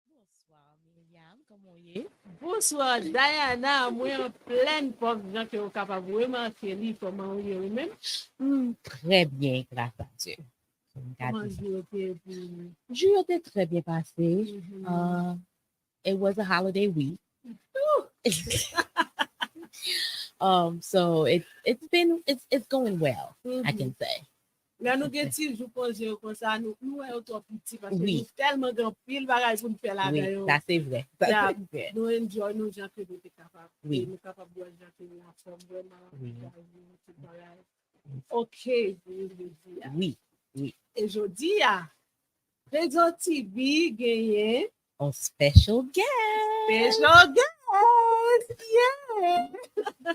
Bonsoir, Myriam. Comment est? Bonsoir, Diana. Moi, en pleine pauvre gens qui sont capables vraiment de faire comment vous même. Très bien, grâce à Dieu. Comment vous êtes pour Je était très bien passé. It was a holiday week. So it's going well, I can say. Là, nous avons dit, je pense, comme ça, nous sommes trop petits parce que Oui. nous tellement grand pile bagaille pour nous faire la Oui, gagne. ça c'est vrai. Ça, Yeah, c'est vrai. nous enjoy nous gens que nous sommes capables. Oui. Et nous sommes capables de voir gens qui nous en forme vraiment. Oui. Ok, je veux dire. Oui, oui. Et je dis, Réseau TV gagné On special guest. special guest. Yeah.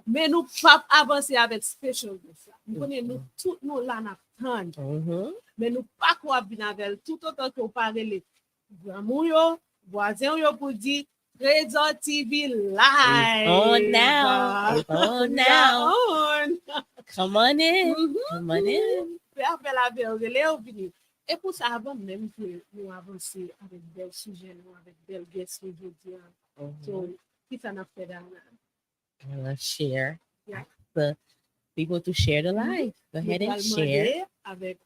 Mais nous pas avancer avec special guest. Nous connaissons nous tout nous là n'attendre. Mais nous pas quoi bien avec tout autant que parler les grand yo, voisin yo pour dire Réseau TV live. On now. It's on now. Come on in. Come on in. Faire la belle venir. Et pour ça, avant même que nous avancions avec des sujets, avec des guests aujourd'hui. So, qui ça n'a fait dans Let's share. Yeah. The people to share the life. Go ahead and share. Avec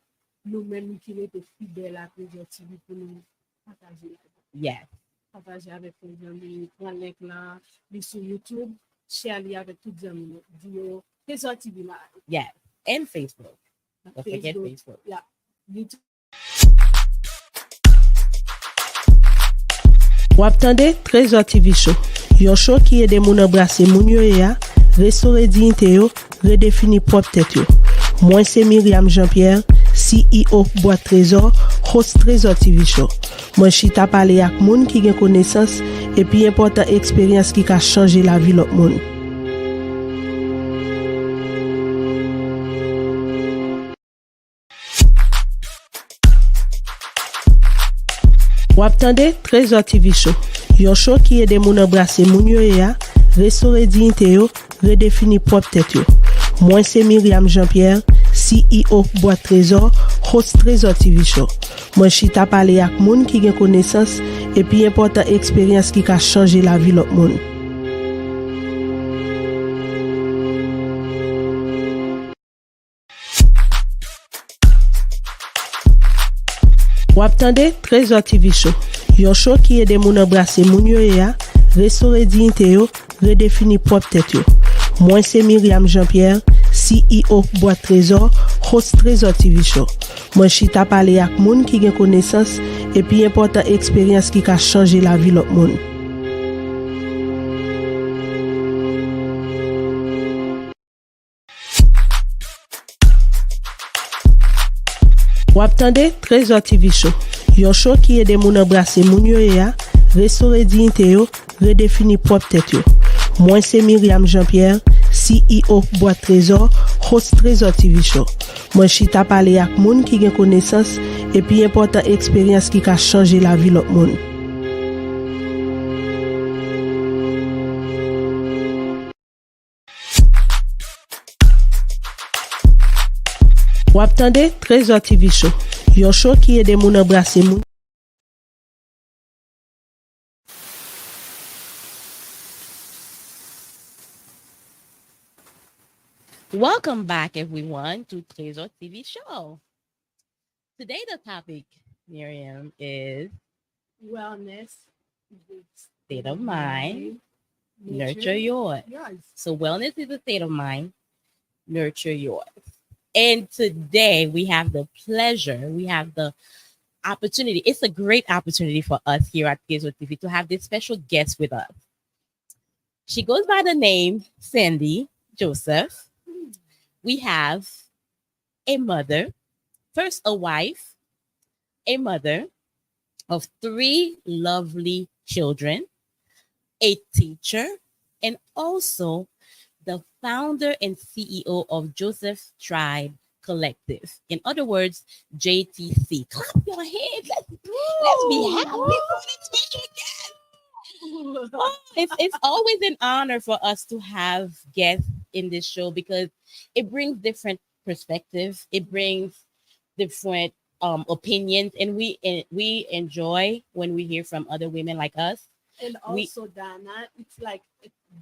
nous-mêmes qui étaient fidèles à Réseau TV pour nous partager. Yes. Partager avec les amis, prendre link là, sur YouTube, share avec tous les amis. Dire Réseau TV live. Yes. And Facebook. Don't forget Facebook. Yeah. YouTube. Wap tande Trésor TV Show. Yon show qui aide moun embrasser moun yo ya, restaurer dignité yo, redéfinir propre tête yo. Moi c'est Myriam Jean-Pierre, CEO Boîte Trésor, host Trésor TV Show. Moi chita parler ak moun qui gen connaissance et puis important expérience qui ka changer la vie l'autre moun. Wap tande Trésor TV Show. Yon show qui aide moun embrasser moun yo ya, restaurer dignité yo, redéfinir propre tête yo. Moi c'est Myriam Jean-Pierre, CEO Boîte Trésor, host Trésor TV Show. Moi chita parler ak moun qui gen connaissance et puis important expérience qui ka changer la vie l'autre moun. Wap tande Trésor TV Show. Yon show qui aide moun embrasser moun yo ya, restaurer dignité yo, redéfinir propre tête yo. Moi c'est Myriam Jean-Pierre, CEO Boîte Trésor, host Trésor TV Show. Moi chita parler ak moun qui gen connaissance et puis important expérience qui ka changer la vie l'autre moun. Wap tande Trésor TV Show. Yon show qui aide moun embrasser moun yo ya, restaurer dignité yo, redéfinir propre tête yo. Moi c'est Myriam Jean-Pierre, CEO Boîte Trésor, host Trésor TV Show. Moi chita parler ak moun qui gen connaissance et puis important expérience qui ka changer la vie l'autre moun. Wap tande Trésor TV Show. Yon show qui aide moun embrasser moun. Welcome back, everyone, to Trésor TV Show. Today, the topic, Myriam, is Wellness, state of mind, nurture yours. So wellness is a state of mind, nurture yours. And today we have the pleasure, we have the opportunity. It's a great opportunity for us here at Trésor TV to have this special guest with us. She goes by the name Sandy Joseph. We have a mother, first a wife, a mother of 3 lovely children, a teacher, and also the founder and CEO of Joseph Tribe Collective. In other words, JTC. Clap your hands. Let's be happy for this special guest. Oh, it's always an honor for us to have guests in this show because it brings different perspectives. It brings different opinions, and we enjoy when we hear from other women like us. And We also, Dana, it's like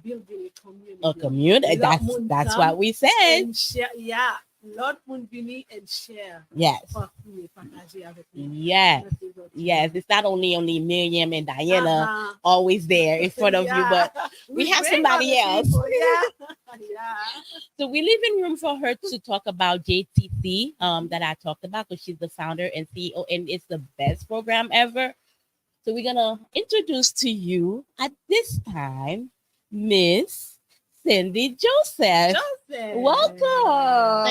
building a community. a community. That's what we said. And share, yeah. Lot moun vini and share. Yes. Partager avec nous. Yes. Yes. It's not only Myriam and Diana always there in front of you, but we have bring somebody other else. people, yeah. Yeah. So we leave in room for her to talk about JTC that I talked about because she's the founder and CEO, and it's the best program ever. So we're gonna introduce to you at this time Miss Cindy Joseph. Welcome.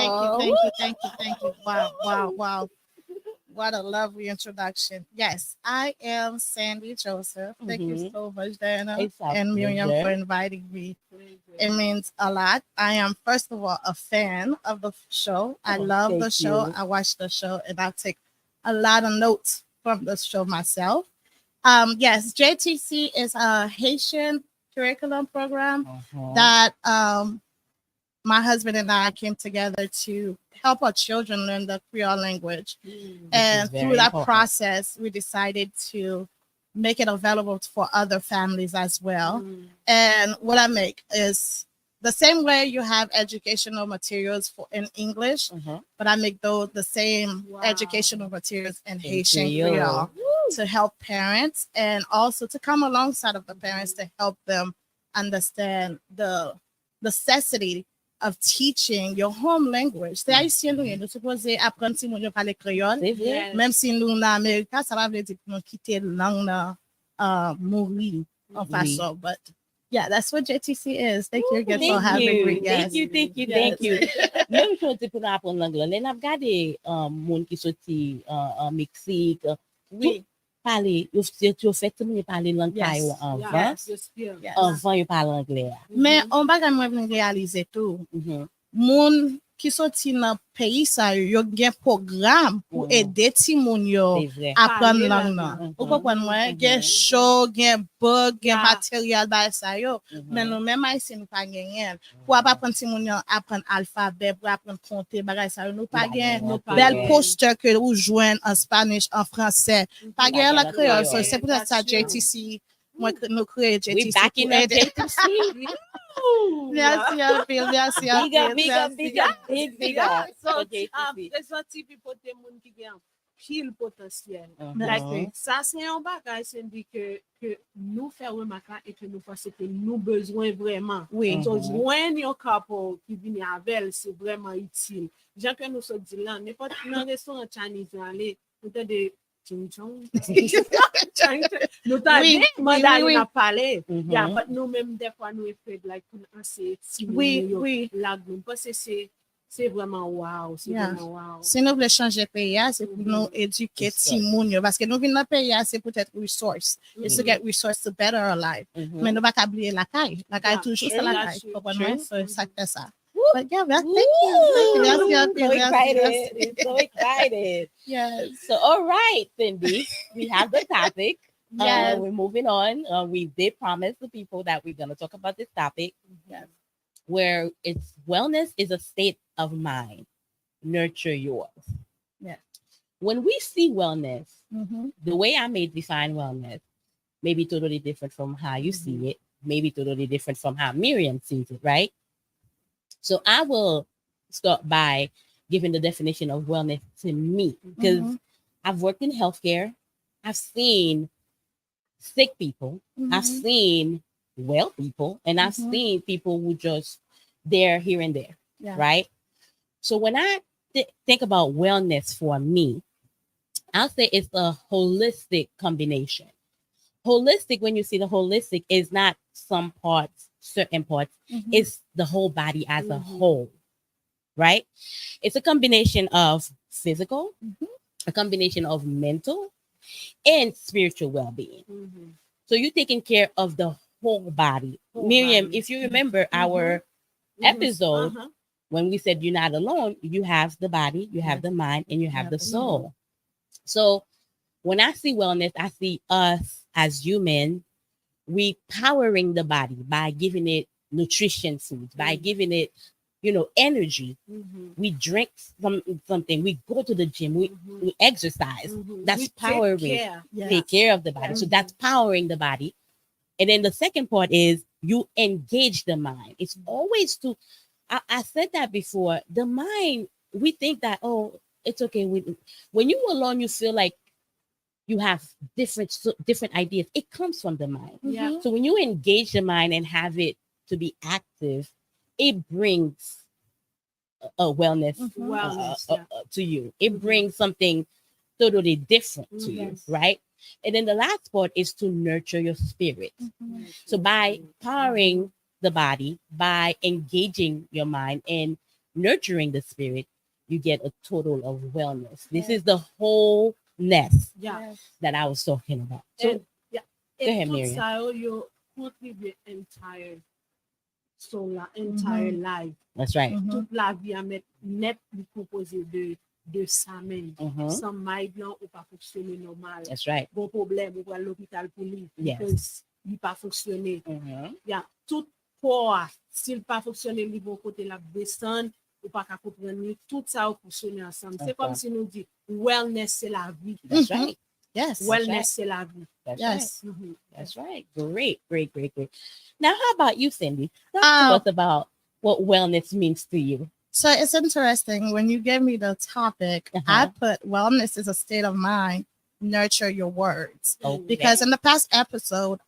Thank you. Wow. What a lovely introduction. Yes, I am Sandy Joseph. Thank you so much, Diana It's a and Myriam, pleasure. for inviting me. It means a lot. I am, first of all, a fan of the show. I love the thank show. you. I watch the show, and I take a lot of notes from the show myself. Yes, JTC is a Haitian curriculum program that my husband and I came together to help our children learn the Creole language. And very through that important. process, we decided to make it available for other families as well. And what I make is the same way you have educational materials for in English, but I make the same educational materials in Haitian Creole to help parents and also to come alongside of the parents to help them understand the necessity of teaching your home language. C'est haïtien nous, nous supposé apprendre si nous parler créole. C'est vrai. Même si nous en Amérique, ça va veut dire que nous quitter langue là mourir en façon. But yeah, that's what JTC is. Thank you again for having me. Yes. Thank you. Même chose pour nous apprendre l'anglais. Là, n'a regardé monde qui sorti en Mexique. Oui. Parler, tu fait tout le monde parler langue taïwan avant. Avant il parle anglais. Mais on va quand même réaliser tout. Moun qui sorti dans pays ça yo gen programme pour aider ti moun yo apprendre langue nan. Vous comprenez moi gen show, gen bug, gen matériel ba ça yo. Mais nous même ici nous pas gagner. Pour apprendre ti moun yo apprendre alphabet, pour apprendre compter bagay ça nous pas gagner. Bel poster que vous joignent en Spanish, en français. Pas gagner la créole. So c'est peut-être ça JTC moi nous créer JTC. We backing up JTC. Merci un peu. Big up. So, présenter people te moun ki gen pile potentiel. Like, ça c'est un bagage c'est dit que nous faire remarquer et que nous pensons que nous besoin vraiment. Oui. So, joindre un couple qui vient avec c'est vraiment utile. Jean que nous se dit là, n'importe dans restaurant Chinese aller, peut-être des ching chong. Nous t'as dit mandarin à parler. Yeah, but nous même des fois nous fait like assez oui. La parce que c'est vraiment wow, c'est vraiment wow. Si nous voulons changer pays, c'est pour nous éduquer ti moun yo parce que nous venons dans pays c'est peut-être resource. It's to get resource to better our life. Mais nous pas oublier la caille. La caille toujours c'est la caille. Comprenez? So ça fait ça. But yeah, thank you. So excited. Yes. So, all right, Cindy, we have the topic. Yes. We're moving on. We did promise the people that we're going to talk about this topic. Yes. Where it's wellness is a state of mind. Nurture yours. Yes. When we see wellness, the way I may define wellness may be totally different from how you see it, maybe totally different from how Myriam sees it, right? So I will start by giving the definition of wellness to me because I've worked in healthcare. I've seen sick people. I've seen well people, and I've seen people who just there, here, and there, right? So when I think about wellness for me, I'll say it's a holistic combination. Holistic, when you see the holistic, is not some parts, certain parts. It's the whole body as a whole, right? It's a combination of physical, a combination of mental, and spiritual well-being. So you're taking care of the whole body. Myriam, if you remember our episode, when we said you're not alone, you have the body, you have the mind, and you have the soul. So when I see wellness, I see us as human, we powering the body by giving it nutrition foods, by giving it, energy. We drink something, we go to the gym, we exercise. That's We powering, take care of the body. So that's powering the body. And then the second part is you engage the mind. It's always I said that before. The mind, we think that, oh, it's okay. When you alone, you feel like you have different ideas. It comes from the mind. Yeah. So when you engage the mind and have it to be active, it brings a wellness, to you. It brings something totally different to you, right? And then the last part is to nurture your spirit. So by powering the body, by engaging your mind and nurturing the spirit, you get a total of wellness. This is the wholeness that I was talking about. So go ahead, Myriam. So you contribute entire life. That's right. Toute la vie à mettre net composé de sa même. Sans maille blanc ou pas fonctionner normal. That's right. Bon problème, ou à l'hôpital pour lui. Yes. Because il pas fonctionner. Tout corps, s'il pas fonctionner, il vont côté la descendre, ou pas qu'à comprendre, tout ça va fonctionner ensemble. C'est comme si nous dit, wellness c'est la vie. That's right. Yes. Wellness c'est la vie. That's Yes. right. That's right. Great. Now, how about you, Cindy? Talk to us about what wellness means to you. So it's interesting. When you gave me the topic, I put wellness is a state of mind, nurture your words. Okay. Because in the past episode,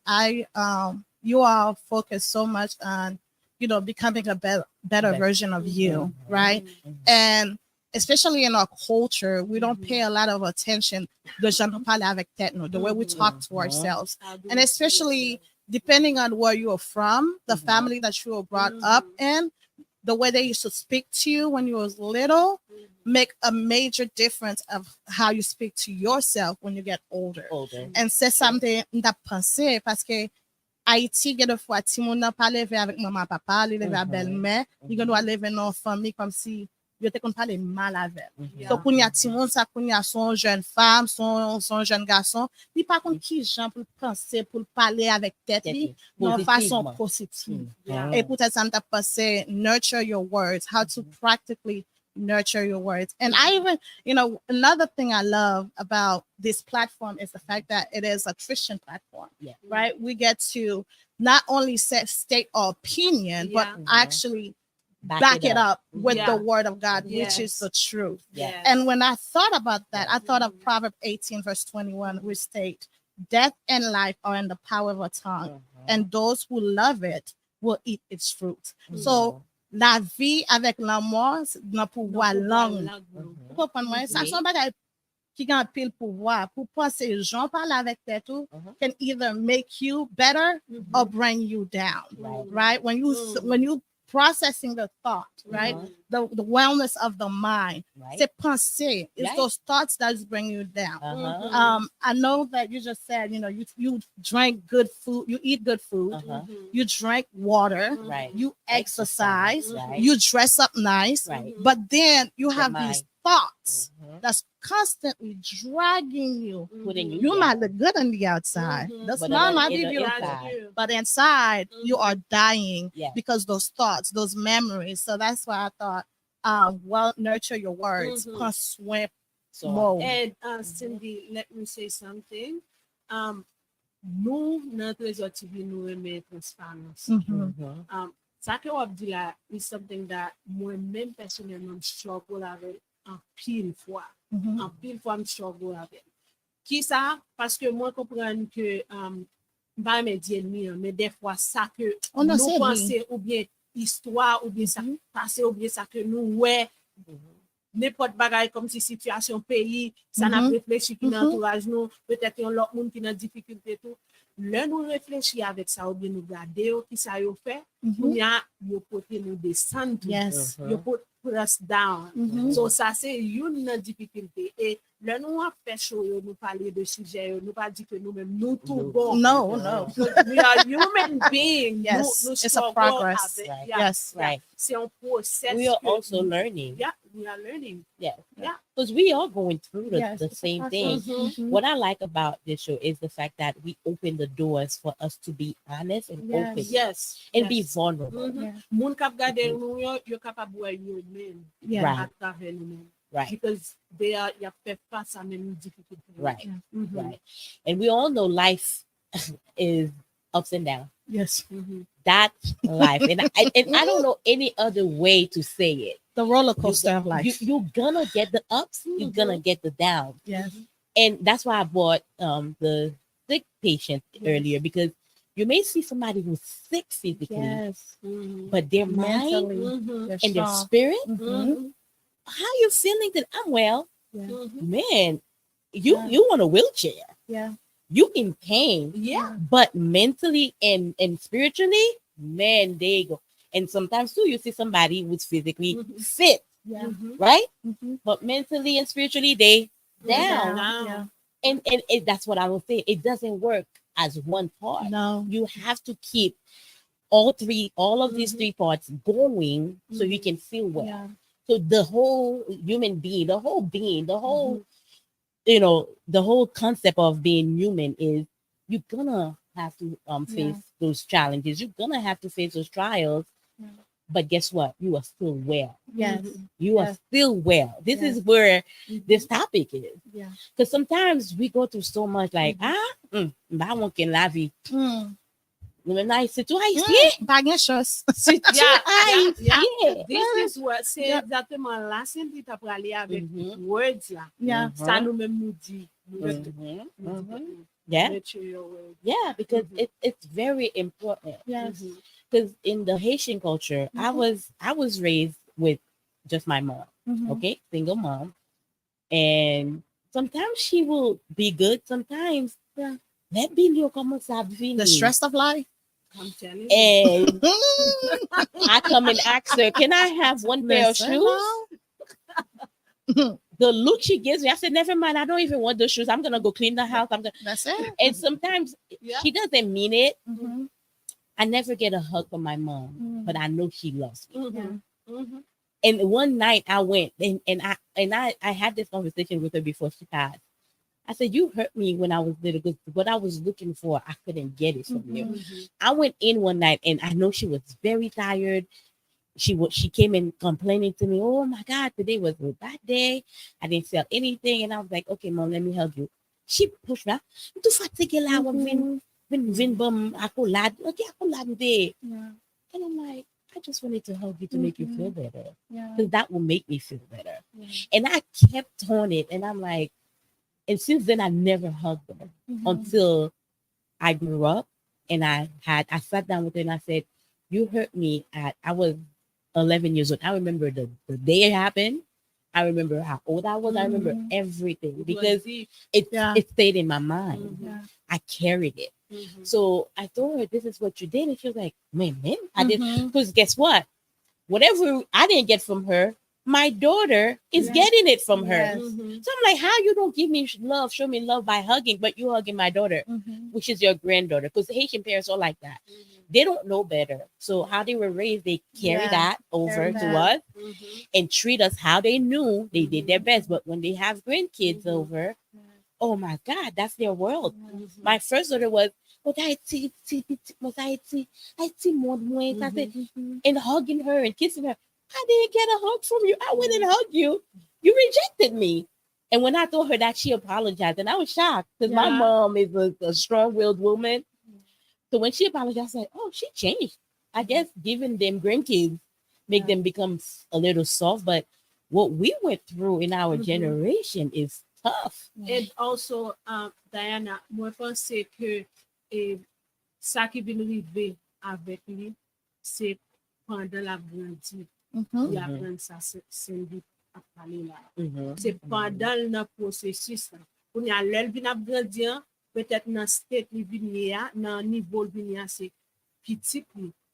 you all focused so much on, becoming a better version of you, right? And especially in our culture, we don't pay a lot of attention the way we talk to ourselves. And especially depending on where you are from, the family that you were brought up in, the way they used to speak to you when you was little make a major difference of how you speak to yourself when you get older. And c'est something that pensé parce que Haïti, il y a des fois, si on n'a pas levé avec maman, papa, il levé avec belle-mère, il doit lever dans la famille comme si il était qu'on parlait mal avec. Donc, quand il y a Timon, ça, quand il y a son jeune femme, son jeune garçon, il pas contre qui gens pour penser, pour parler avec tête, de façon positive. Et peut-être ça m'a pensé, nurture your words, how to practically nurture your words. And I even, another thing I love about this platform is the fact that it is a Christian platform, right? We get to not only state our opinion, but actually back it up with the word of God, which is the truth. And when I thought about that, I thought of Proverbs 18, verse 21, which states, death and life are in the power of a tongue, and those who love it will eat its fruit. So, la vie avec la mort, dans pouvoir langue. Vous comprenez? Ça sont bagages qui ont pile pouvoir. Pour penser, gens parlent avec tout, can either make you better or bring you down. Right? When you processing the thought, right? The wellness of the mind. C'est penser. It's those thoughts that bring you down. I know that you just said, you drink good food, you eat good food, you drink water, you exercise, you dress up nice, but then you have these thoughts that's constantly dragging you. You might look good on the outside. The smile might be beautiful, but inside you are dying because those thoughts, those memories. So that's why I thought, nurture your words. And Cindy, let me say something. Nous, notre réseau TV, nous aimons transparence. Ça que on dit là is something that moi-même personnellement struggle avec en pile fois. En pile fois, je struggle avec. Qui ça? Parce que moi, je comprends que pas mes ennemis, mais des fois, ça que nous pensons, ou bien histoire, ou bien ça passé, ou bien ça que nous, n'importe bagaille comme si situation pays, ça n'a réfléchi qui n'entourage nous, peut-être un autre monde qui n'a difficulté tout. Là, nous réfléchissons avec ça, ou bien nous garder, qui ça y fait, ou bien nous porter nous descendre, you put us down. So ça c'est une difficulté. Et Là, nous avons fait chaud, nous parler de sujet, nous pas dit que nous-mêmes, nous tout bon. No, no. We are human beings. Yes, nous it's a struggle progress. avec- Right. Yes. Right. C'est un process. We are que- also learning. Yeah, we are learning. Yeah. Yeah. Because we are going through Yes, the it's a same thing. process. Mhm. What I like about this show is the fact that we open the doors for us to be honest and Yes. open Yes. and be yes. vulnerable. Mhm. Yeah. Moun kap gade nou yo kapab wè yo men Yeah. Right. à travers nous men. Right. Because they are y a fait face à même difficulté. Right. Mhm. Right. And we all know life is ups and downs. Yes. Mhm. That's life. And I don't know any other way to say it. The roller coaster of life. You're gonna get the ups, you're gonna get the downs. Yes. And that's why I brought the sick patient earlier, because you may see somebody who's sick physically, Yes. Mhm. but their mind Mentally. Mhm. They're and their strong. spirit, Mhm. Mhm. how you feeling that I'm well? Yeah. Mhm. Man, you Yeah. you want a wheelchair. Yeah. You in pain, Yeah. but mentally and spiritually, man, there you go. And sometimes too, you see somebody who's physically Mhm. fit, Yeah. Mhm. right? Mhm. But mentally and spiritually, they down. Yeah. And that's what I will say. It doesn't work as one part. No. You have to keep all of these Mhm. three parts going so you Mhm. can feel well. Yeah. So the whole human being, the whole Mhm. the whole concept of being human is you're gonna have to face Yeah. those challenges. You're gonna have to face those trials. Yeah. But guess what? You are still well. Yes. You are Yes. still well. This Yes. is where Mhm. this topic is. Yeah. Because sometimes we go through so much like, Mhm. bah, on can la vie. Mm. Maintenant, c'est tout haïtien. Pas grand chose. C'est tout Yeah, yeah. haïtien. This is what c'est Yeah. exactement là c'est dit t'as parlé avec Mhm. words là. Yeah. Ça nous même nous dit. Mhm. Nous dit Mhm. Yeah. nurture your words. Yeah, because Mhm. it's very important. Yes. Mhm. Because in the Haitian culture, I was raised with just my mom. Mhm. Okay, single mom, and sometimes she will be good. Sometimes, Yeah. let me know comment ça vient. The stress of life. I'm telling you. And I come and ask her, "Can I have one pair of Listen, shoes?" Mom. The look she gives me, I said, "Never mind. I don't even want the shoes. I'm gonna go clean the house. I'm gonna." That's it. And sometimes Yeah. she doesn't mean it. Mhm. I never get a hug from my mom, Mm. but I know she loves me. Mhm. Mhm. And one night I went and I had this conversation with her before she passed. I said, "You hurt me when I was little, because what I was looking for, I couldn't get it from you." Mhm. I went in one night and I know she was very tired. She came in complaining to me, "Oh my God, today was a bad day. I didn't sell anything." And I was like, "Okay, mom, let me hug you." She pushed me. "I'm too fatigued là, vin bum accolade. Okay, accolade day." Yeah. And I'm like, I just wanted to hug you to make you feel better, Yeah. because that will make me feel better. Yeah. And I kept on it, and I'm like, and since then I never hugged her Mhm. until I grew up, and I sat down with her and I said, "You hurt me I was 11 years old. I remember the day it happened. I remember how old I was. I remember Mhm. everything, It was because deep. Yeah. it stayed in my mind. Mhm. Yeah. I carried it." Mhm. So I told her, "This is what you did." And she was like, man, I did. Mhm. Because guess what? Whatever I didn't get from her, my daughter is Yes. getting it from her. Yes. Mhm. So I'm like, how you don't give me love, show me love by hugging, but you hugging my daughter, Mhm. which is your granddaughter? Because Haitian parents are like that. Mhm. They don't know better. So how they were raised, they carry Yeah. that over Carry to that. us Mhm. and treat us how they knew. They did their Mhm. best. But when they have grandkids Mhm. over, oh my God, that's their world. Mhm. My first daughter was, and hugging her and kissing her. I didn't get a hug from you. I went and hugged you. You rejected me. And when I told her that, she apologized. And I was shocked, because my Yeah. mom is a strong willed woman. So when she apologized, I said, oh, she changed. I guess giving them grandkids make Yeah. them become a little soft. But what we went through in our Mhm. generation is tough. And also, Diana, moi pense que ça qui vient arriver avec lui, c'est pendant la grandie, Mhm. il apprend ça, c'est lui à parler là. Mhm. C'est pendant le processus là. Pour y aller, il vient grandir, peut-être dans state il vient, dans niveau il vient, c'est petit,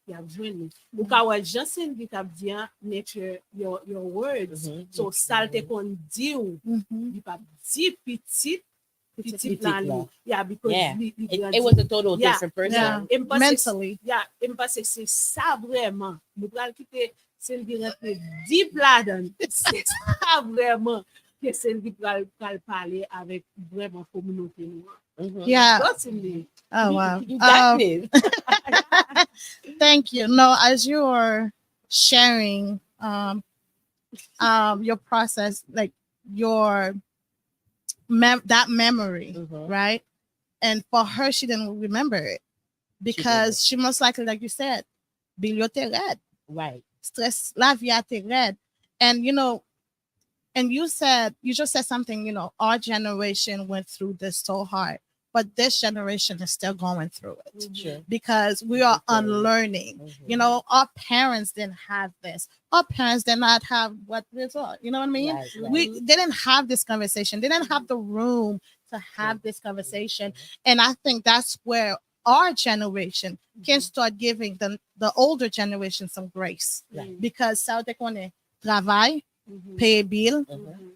y a besoin. Ou ka wè jansen di kap di an, nature your words. So salte kon di ou, di pa di petit lan li. Yeah, because it was a total different person. Mentally. Yeah, empase se sa vreman. Nou pral kite sen di rentre deep la dan. Se sa vreman ke sen di pral pale avèk vreman komunote nou. Yeah. That's in me. Oh wow. You got this. Thank you. No, as you were sharing your process, like your that memory, right? And for her, she didn't remember it because she most likely, like you said, biliote red. Right. Stress la viate red. And and you just said something, our generation went through this so hard, but this generation is still going through it because we are unlearning. Our parents didn't have this. Our parents did not have what this was. You know what I mean? Right. They didn't have this conversation. They didn't have the room to have this conversation. And I think that's where our generation can start giving the older generation some grace because ça te connaît travail, pay bill.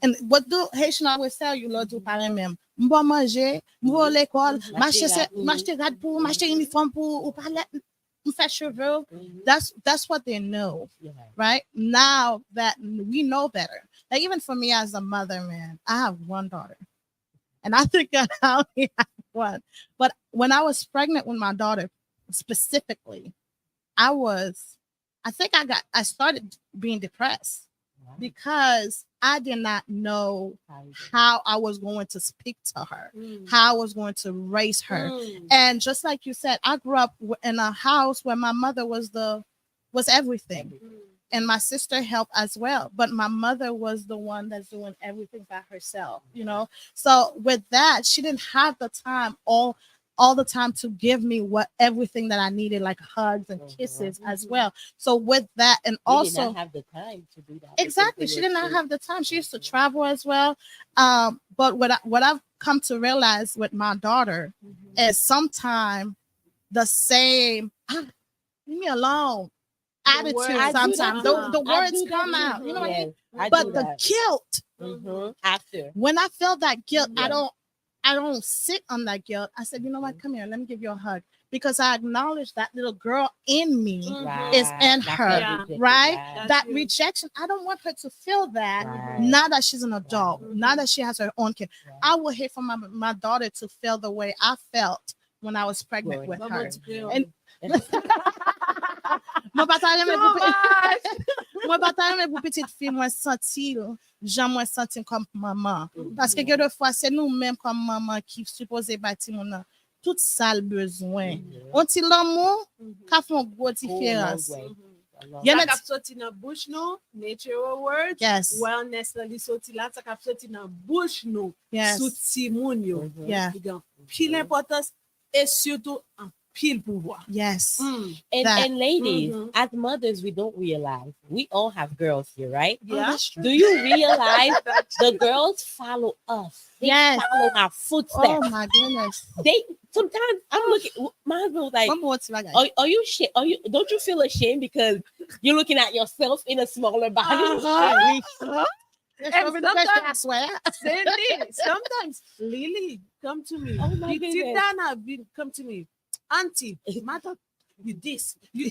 And what do Haitian always tell you, Lord, do parents même. M'bo manger, m'bo l'école, m'acheter rad pour, m'acheter uniforme pour, ou parler, m'fait cheveux. That's what they know, right? Now that we know better. Like even for me as a mother, man, I have one daughter. And I think I only have one. But when I was pregnant with my daughter, specifically, I started being depressed because I did not know how I was going to speak to her, how I was going to raise her. And just like you said, I grew up in a house where my mother was everything. And my sister helped as well. But my mother was the one that's doing everything by herself, So with that, she didn't have the time all the time to give me everything that I needed, like hugs and kisses as well. So with that, and also did not have the time to do that. Exactly, she did not have the time. She used to travel as well. But what I've come to realize with my daughter is sometimes the same. Leave me alone. Attitude sometimes the words come out, you know what I mean? But the guilt after when I feel that guilt, I don't sit on that guilt. I said, you know what, come here, let me give you a hug, because I acknowledge that little girl in me is in her, right? That rejection, I don't want her to feel that now that she's an adult, now that she has her own kid. I will hate for my daughter to feel the way I felt when I was pregnant with her. And Mwen patalè pou petite fille mwen sentil, jan mwen sentil kom maman. Paske gen de fwa se nou menm kom maman ki suppose bati moun nan tout sal bezwen. On ti l'amour ka fon gwo diferans. Sa kap soti nan bouche nou, natural words, wellness la li soti la, sa kap soti nan bouche nou, sou ti moun yo. Pil importance et surtout an pile pouvoir. Yes. And ladies, as mothers, we don't realize we all have girls here, right? Yeah. Do you realize the girls follow us? They follow our footsteps. Oh my goodness. They sometimes I'm looking. My husband was like, "Are you don't you feel ashamed because you're looking at yourself in a smaller body?" Sometimes Lily come to me. Oh my goodness. Dana come to me. Auntie, matter, you this, you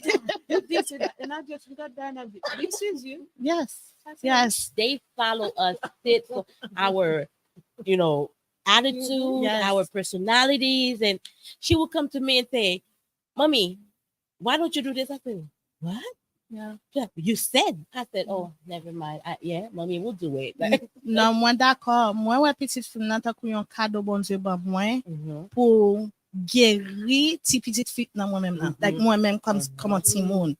this, and I just look at Dana. This is you. Yes. They follow us. Fit for our, attitude, our personalities, and she will come to me and say, "Mommy, why don't you do this?" I said, "What? Yeah. You said." I said, "Oh, never mind. Mommy, we'll do it." Non, mwen d'akor. Mwen wè petit film nan ta kou yon kado bon Dieu ba mwen pou guéri ti petit fit nan mwen même nan. Like mwen même comme un ti moun.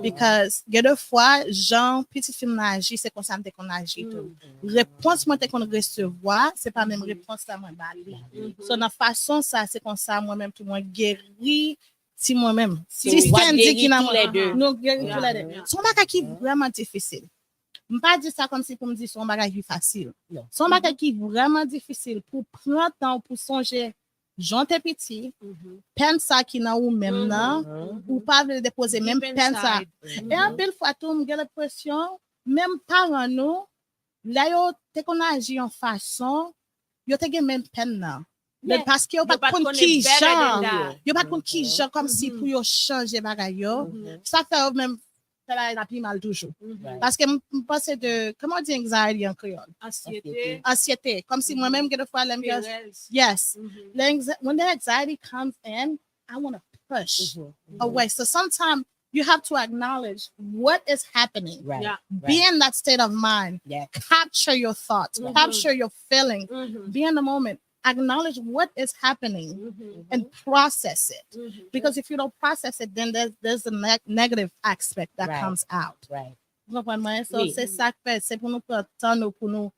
Because gen de fois, Jean petit film nan agi, c'est kon sa mte kon agi tout. Réponse mwen te kon recevoir, c'est pas même réponse sa mwen bali. So nan façon ça, c'est kon sa mwen même tout mwen guéri si moi-même. Système dit qui n'a pas nous guérir tous les deux. Son bagage qui vraiment difficile. Je ne pas dire ça comme si pour me dire son bagage qui facile. Son bagage qui vraiment difficile pour prendre temps pour songer J'en t'es petit, peine ça qui n'a ou même là, ou pas de déposer même peine ça. Et un peu fois tout, m'gè l'impression, même parents nous, là yo te qu'on agit en façon, yo te gen même peine là. Parce que yo pas de qui genre, yo pas de qui genre comme si pour yo changer bagay yo, ça fait même ça la plus mal toujours. Parce que je pense de comment on dit anxiety en créole? Anxiété. Comme si moi-même que des fois l'aime yes. When the anxiety comes in, I want to push away. So sometimes you have to acknowledge what is happening. Right. Yeah. Be in that state of mind. Yeah. Capture your thoughts. Capture your feelings. Be in the moment. Acknowledge what is happening and process it. Because if you don't process it, then there's a negative aspect that comes out. Right. So c'est ça que fait. C'est pour nous prendre temps pour nous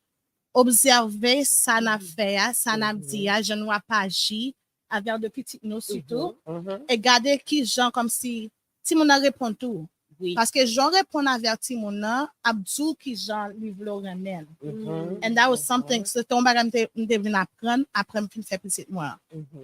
observer ça n'a fait, ça n'a dit, je ne vois pas agir avec de petites nous surtout. Et garder qui gens comme si mon répond tout. Oui. Parce que j'en réponds averti mon nom, Abdou qui j'en livre le remède. And that was something, c'est ton bagage m'devine apprendre, après me faire petit moi.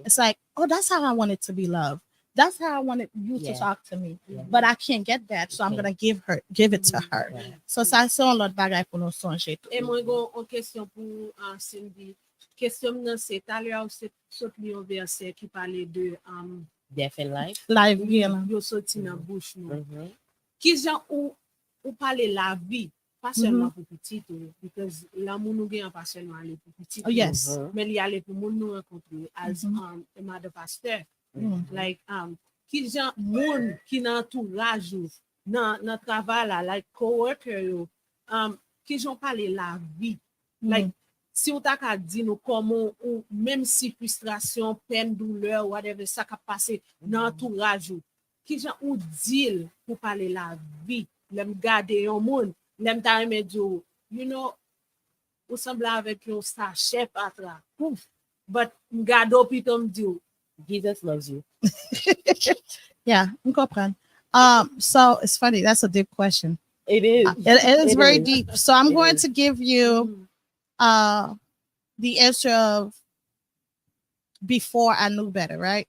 It's like, oh, that's how I wanted to be loved. That's how I wanted you to talk to me. But I can't get that, so I'm going to give it to her. So ça, c'est un autre bagage pour nous songer. Et moi, j'ai une question pour Cindy. Question, c'est tout à l'heure, c'est sorti un verset qui parlait de Death and life. Live, yeah. Yo sorti dans bouche nous. Qui gens ou parler la vie, pas seulement pour petit, because l'amour nous gagne pas seulement aller pour petit. Oh, yes. Mais il y aller pour nous rencontrer as a mother pastor. Like qui gens monde qui dans entourage dans travail là, like coworker yo, qui gens parler la vie. Like si on t'a qu'à dire nous comment ou même si frustration, peine, douleur, whatever ça qui passé dans entourage qui gens ou deal pour parler la vie, l'aime garder un monde, l'aime ta remettre you know, ou semble avec un star chef à tra. But garde plutôt me dit Jesus loves you. Yeah, I comprends. So it's funny. That's a deep question. It is. It is very deep. So I'm going to give you the answer of before I knew better, right?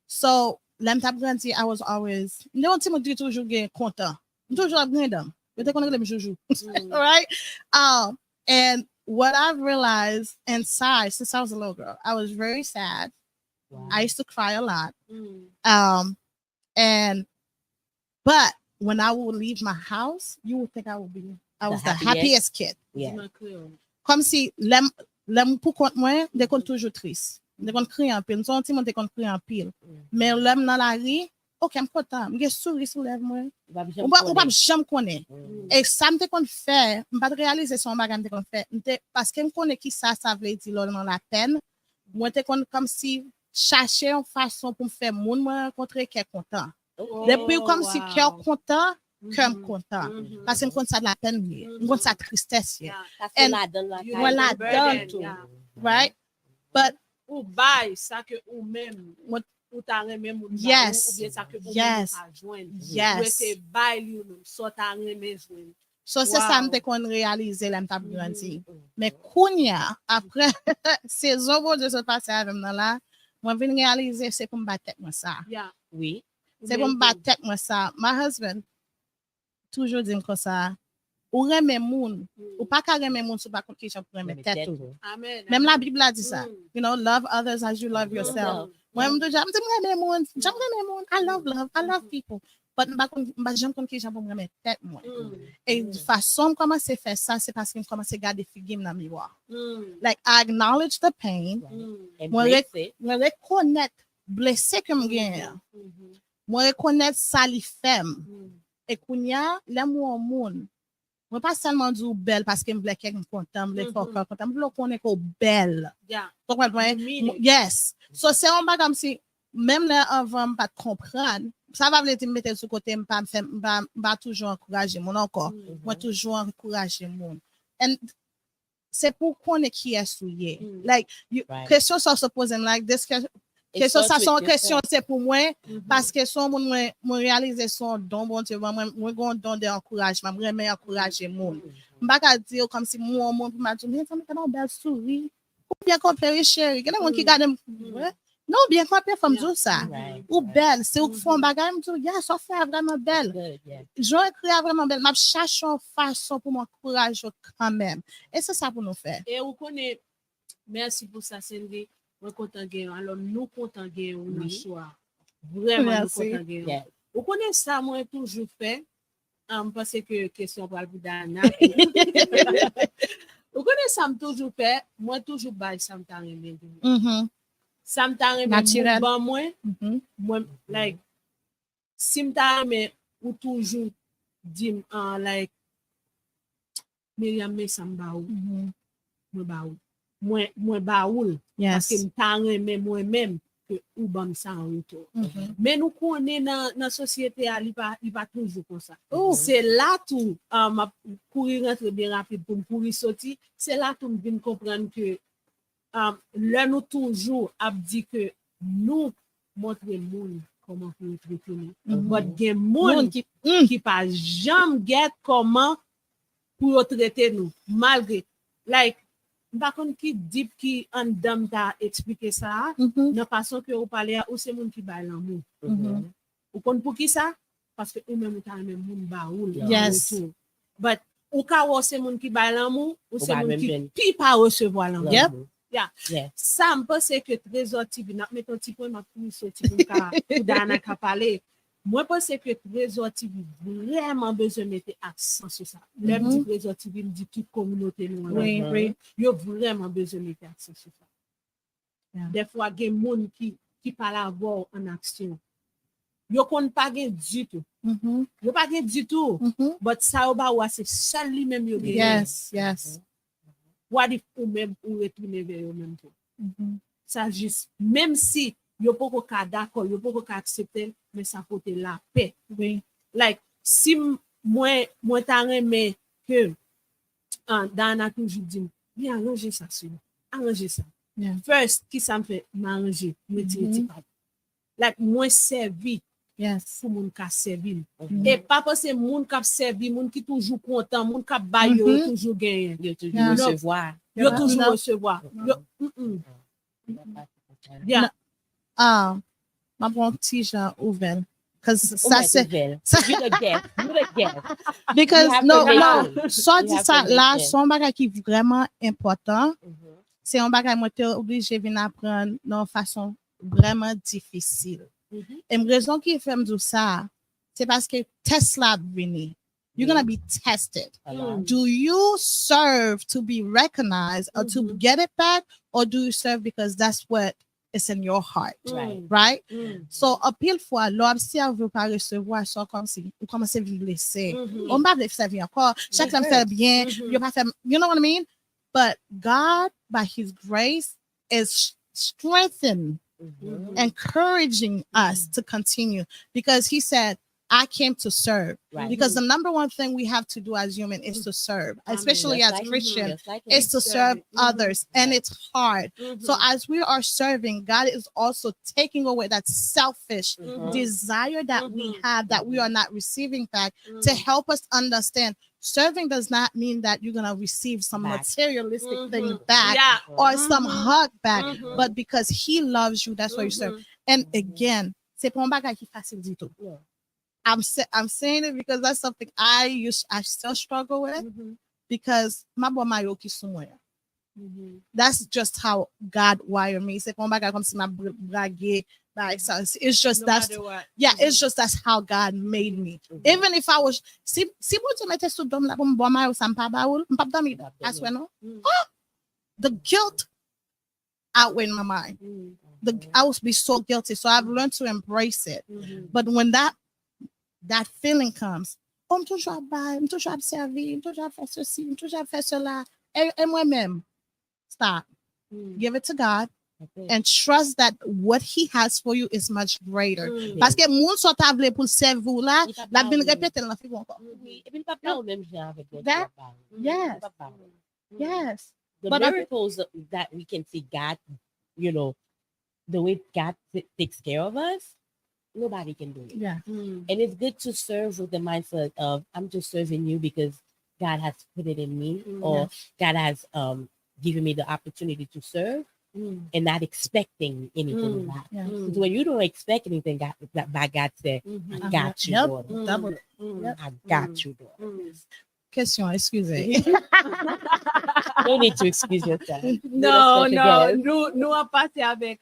So l'âme t'a grandi, I was always, non, tu me dis toujours content. Toujours grandam. Je te connais les joujou. Right? And what I've realized inside since I was a little girl, I was very sad. Wow. I used to cry a lot. But when I would leave my house, you would think I was the happiest kid. Yeah. Comme si l'âme pour compte moi, des comptes toujours triste. Des comptes crier en pile. Nous sommes des comptes crier en pile. Mais l'âme dans la rue, ok, je suis content. Je souris sur lèvres moi. On va jamais connaître. Et ça me qu'on fait, je pas réaliser son bagage me qu'on fait parce que me connais qui ça veut dire dans la peine. Moi t'es comme si chercher une façon pour me faire monde moi rencontrer qui est content. Depuis comme si cœur content, cœur content. Parce que me compte ça de la peine, me compte ça tristesse. Et voilà donne tout. Right? But ou bail ça que ou même ou ta même ou bien ça que ou même pas joindre. Ou c'est bail ou ça ta même joindre. So c'est ça me qu'on réaliser là m't'a grandi. Mais kounya après saison de se passer avec moi là, moi vinn réaliser c'est pour me battre moi ça. Yeah. Oui. C'est pour me battre moi ça. My husband toujours dit comme ça. Ou remet moun, ou pas qu'à remet moun sous pas contre qui j'en remet tête tout. Amen. Même la Bible a dit ça. You know, love others as you love yourself. Moi je dis remet moun, I love people. But m'pa j'aime contre qui j'en remet tête moi. Et de façon comment c'est fait ça, c'est parce que commence à garder figure dans miroir. Like I acknowledge the pain. Moi reconnaître blessé que m'gagne. Moi reconnaître ça li femme. Et kounya l'amour au monde. Moi pas seulement dire belle parce que me voulais quelqu'un content, me voulais fort content, me voulais connaître ko belle. Yeah. Yes. So c'est un bagam si même là avant pas comprendre, ça va veut dire mettre sur côté pas toujours encourager mon encore. Moi toujours encourager mon. And c'est pour connaître qui est souillé. Like question ça se pose like this question ça sont question c'est pour moi parce que son moi réaliser son don bon Dieu moi gon don d'encouragement moi encourager monde m'pas dire comme si moi pour m'a dire mais ça me belle souris bien complet, chérie. Quel est monde qui garde non, bien complet, femme Yeah. tout ça. Right. Ou right. belle, c'est ou font bagage, me dit, yeah, ça fait vraiment belle. Good, yeah. J'aurais créé vraiment belle. M'a cherché une façon pour m'encourager quand même. Et c'est ça pour nous faire. Et vous connaissez, merci pour ça, Cindy. Moi, content de alors, nous content de nous Oui. soir. Vraiment, nous Merci. content de Yeah. Vous connaissez ça, moi, toujours fait. Parce que question pour le Dana. Vous connaissez ça, toujours fait. Moi, toujours bail, ça me t'a aimé. Ça me t'a aimé. Naturel. Bon, moi, like, si me t'a aimé, ou toujours dit, like, Myriam, mais ça me bat ou. Moi, ba ou. Moi, ba ou. Parce que Yes. me t'a aimé moi-même que ou bam ça en retour. Mais nous connaissons dans la société, il va toujours comme ça. C'est là tout, ma courir rentrer bien rapide pour me courir sortir. C'est là tout, je viens comprendre que là, nous toujours a dit que nous montrer le monde comment pour traiter nous. Mais il y a des monde qui pas jamais get comment pour traiter nous. Malgré, like, par contre, qui dit qui en dame t'a expliqué ça, de façon que vous parlez, ou c'est monde qui baille l'amour. Ou qu'on pour qui ça? Parce que ou même t'as même monde baoul. Yes. But ou ka ou c'est monde qui baille l'amour, ou c'est ba monde même qui jeune. pi pas recevoir l'amour. Yep. Yeah. Yeah. Ça me pense que Trésor TV, n'a mettre un petit point m'a pour sortir pour Dana ka parler. Moi pense que Trésor TV vraiment besoin mettre accent sur ça. L'aime dit Trésor TV me dit toute communauté nous. Oui, oui. Yo vraiment besoin mettre accent sur ça. Yeah. Des fois il y a des gens qui parlent avoir en action. Yo kon pas gen du tout. Yo pas gen du tout. But ça ba wa c'est seul lui même yo gen. Yes, yes. What if ou même ou retourner vers eux même tout. Ça juste même si yo pas ko ka d'accord, yo pas ko ka accepter, mais ça côté la paix. Oui. Like si moi t'a aimé que Dana toujours dit bien arranger ça sur arranger ça. Yeah. First qui ça me fait m'arranger, me dire pas. Like moi servi Yes. pour moun ka servi. Et pas parce que moun ka servi, moun qui toujours content, moun ka bail yo toujours gagné. Yo toujours Yeah. recevoir. Yo toujours No. recevoir. Yo yeah. Ma bon petit Jean ouvert. Cause Oh, ça my c'est God. ça You the guest. You the guest. because You have no to no listen. soit You dit have ça to là listen. son bagage qui est vraiment important. C'est un bagage moi t'es obligé de venir apprendre d'une façon vraiment difficile. Et la raison qui fait me dire ça, c'est parce que Tesla venu. You're gonna be tested. Do you serve to be recognized or to get it back, or do you serve because that's what is in your heart? Right. Right? So, à pile fois, l'homme si elle veut pas recevoir ça comme si vous commencez à vous blesser. On va le servir encore. Chacun fait bien. You pas fait, you know what I mean? But God, by His grace, is strengthening, encouraging us to continue because He said, I came to serve. Right. Because the number one thing we have to do as human is to serve, especially Just as like Christian, just like is to serve others. And it's hard. Mm-hmm. So as we are serving, God is also taking away that selfish desire that we have that we are not receiving back to help us understand serving does not mean that you're going to receive some Back. materialistic thing back Yeah. or some hug back, but because He loves you, that's why you serve. And again, c'est pas un bagage qui facile du tout. Yeah. I'm saying it because that's something I still struggle with because my boy my yoki somewhere. That's just how God wired me. C'est pas un bagage comme si ma braguer by itself. It's just No that's matter what. yeah, it's just that's how God made me. Even if I was si vous te mettez sous dom la pour me boire ma ça me pas baoul, me pas dormir. I swear no. The guilt outweighed my mind. I would be so guilty. So I've learned to embrace it. But when that feeling comes, I'm toujours à bailler, I'm toujours à servir, I'm toujours à faire ceci, I'm toujours à faire cela. Et moi-même, stop. Give it to God and trust that what He has for you is much greater. Parce que moun sont tablé pour servir là, la bin répéter la fi encore. Oui, et puis le papa au même genre avec le That- papa. yes. Papa. Yes. The But miracles that we can see God, you know, the way God takes care of us, nobody can do it. Yeah. And it's good to serve with the mindset of I'm just serving you because God has put it in me, or God has giving me the opportunity to serve and not expecting anything back. Yeah. Because when you don't expect anything by God said, I got you, Yep. daughter. Double. I got you, daughter. Question, excusez. No need to excuse yourself. Non, You're the non, special guest. nous avons passé avec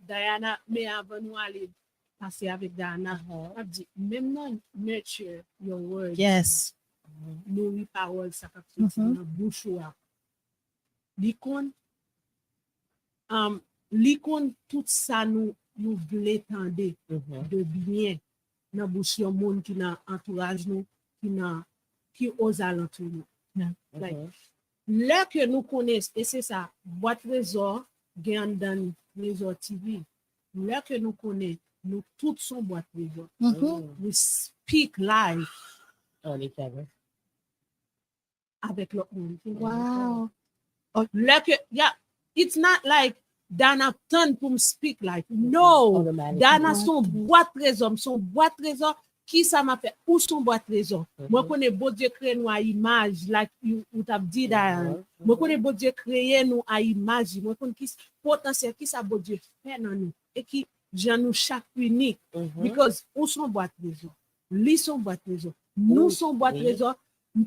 Diana, mais avant nous aller passer avec Diana, on dit, même dans nurture your words, Yes. nourrir parole, ça fait sortir dans bouche ou a. Li kon tout ça nous voulons tendre de bien dans bouche yon monde qui dans entourage nous, qui aux alentours nous. Like, là que nous connaissons, et c'est ça, boîte trésor, gagne dans trésor TV. Là que nous connaissons, nous tous sommes boîte trésor. We speak live On each other. avec l'autre monde. Wow. Là que, yeah, it's not like Dana turn pour me speak like, no, Automatically. Dana son boîte trésor, qui ça m'a fait, où son boîte trésor? Moi, connais beau Dieu créé nous à image, like you t'as dit, Diane. Moi, connais beau Dieu créé nous à image, moi, connais qui potentiel, qui ça beau Dieu fait dans nous, et qui, j'en nous chaque unique, because où son boîte trésor? Lui son boîte trésor, nous son boîte trésor,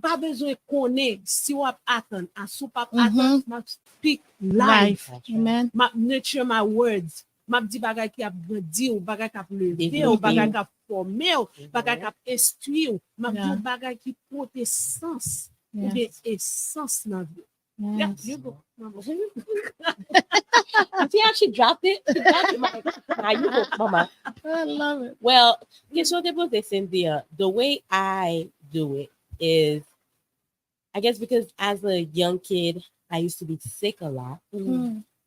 pas besoin connaître si on attend, à sous pas attendre, m'a speak life, Amen. m'a nurture my words, m'a dit bagay qui a grandi ou bagay qui a levé ou bagay qui a formé ou bagay qui a instruit ou m'a dit bagay qui porte sens ou bien essence dans vie. Yeah, you go. See how she dropped it? She dropped it. Nah, you go, mama. I love it. Well, question de poser, Cynthia. The way I do it is, I guess because as a young kid, I used to be sick a lot.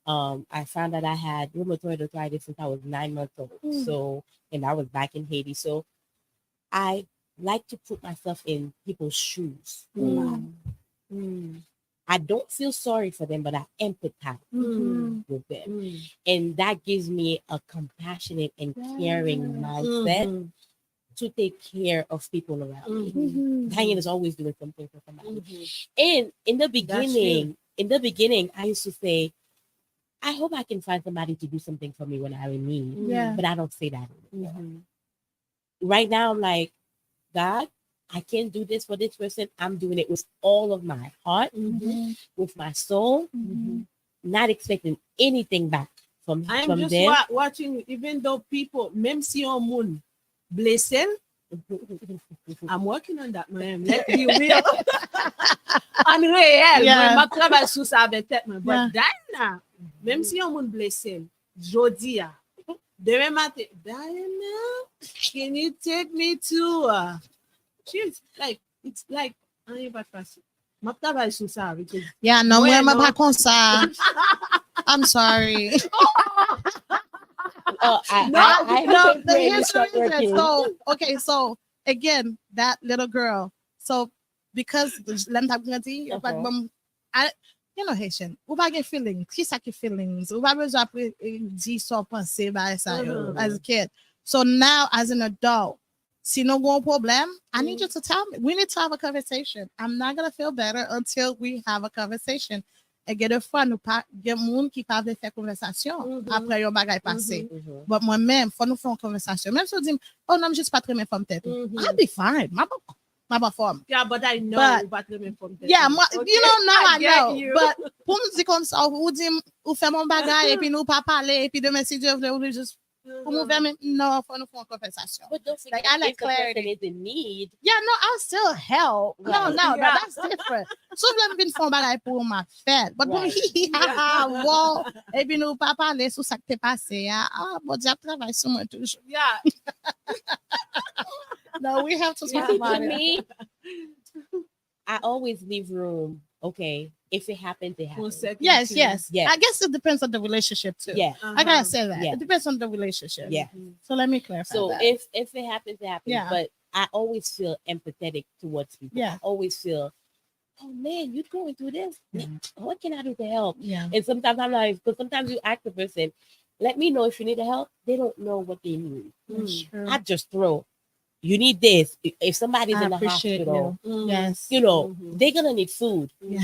I found that I had rheumatoid arthritis since I was 9 months old. So, and I was back in Haiti. So I like to put myself in people's shoes a lot. I don't feel sorry for them, but I empathize with them. And that gives me a compassionate and caring mindset to take care of people around me. Diane is always doing something for somebody. And in the beginning, I used to say, I hope I can find somebody to do something for me when I'm in need. Yeah. But I don't say that anymore. Right now, I'm like, God, I can't do this for this person. I'm doing it with all of my heart, with my soul, not expecting anything back from I'm just them. watching, even though people, même si on moun blessing, I'm working on that, man. Let's be real. En réel, moi, je travaille sur ça avec tête, mais Diana, même si on moun blessing, jodi a, demain matin, Diana, can you take me to she's like, it's like, I ain't pas facile. Ma travaille sur ça because Yeah, no, Ouais, moi, non. pas comme ça. I'm sorry. No, the history is that. So, okay, so again, that little girl. So, because l'em tap grandi, you know, Haitian, ou pas gen feelings, qui sa ki feelings, ou pas besoin après di so penser ba sa yo as a kid. So now, as an adult, si no go problem, I need you to tell me. We need to have a conversation. I'm not gonna feel better until we have a conversation. Et des fois, nous pas, il y a moun qui pas de faire conversation après yon bagay passé. But moi-même, faut nous faire une conversation. Même si on dit, oh non, je suis pas très bien femme tête. I'll be fine. Ma pas forme. yeah, but I know what women from there. Yeah, moi, Okay, you know, now I get know. you. But pour me dire comme ça, ou dit, ou fait mon bagay, et puis nous pas parler, et puis demain, si Dieu veut, ou juste, pour nous faire, non, faut nous faire une conversation. But don't forget, Like, I like if the person clarity. is in need, Yeah, no, I'll still help. No, Right. no, Yeah. that's different. So let me faire bagay pour ma fête. But Right. wow, et puis nous pas parler sur ça qui t'est passé. Ah, bon Dieu, travaille sur moi toujours. Yeah, No, we have to talk see, about to it. me, I always leave room. Okay, if it happens, it for happens. second Yes, chance. yes. I guess it depends on the relationship too. Yeah, I gotta say that. Yeah. It depends on the relationship. yeah. So let me clarify So that. if it happens, it happens. Yeah. But I always feel empathetic towards people. Yeah. I always feel, oh man, you're going through this. What can I do to help? Yeah. And sometimes I'm like, because sometimes you ask the person, let me know if you need help. They don't know what they need. That's true. I just throw. You need this. If somebody's I in the appreciate hospital, you. Yes. you know, they're gonna need food. Yeah.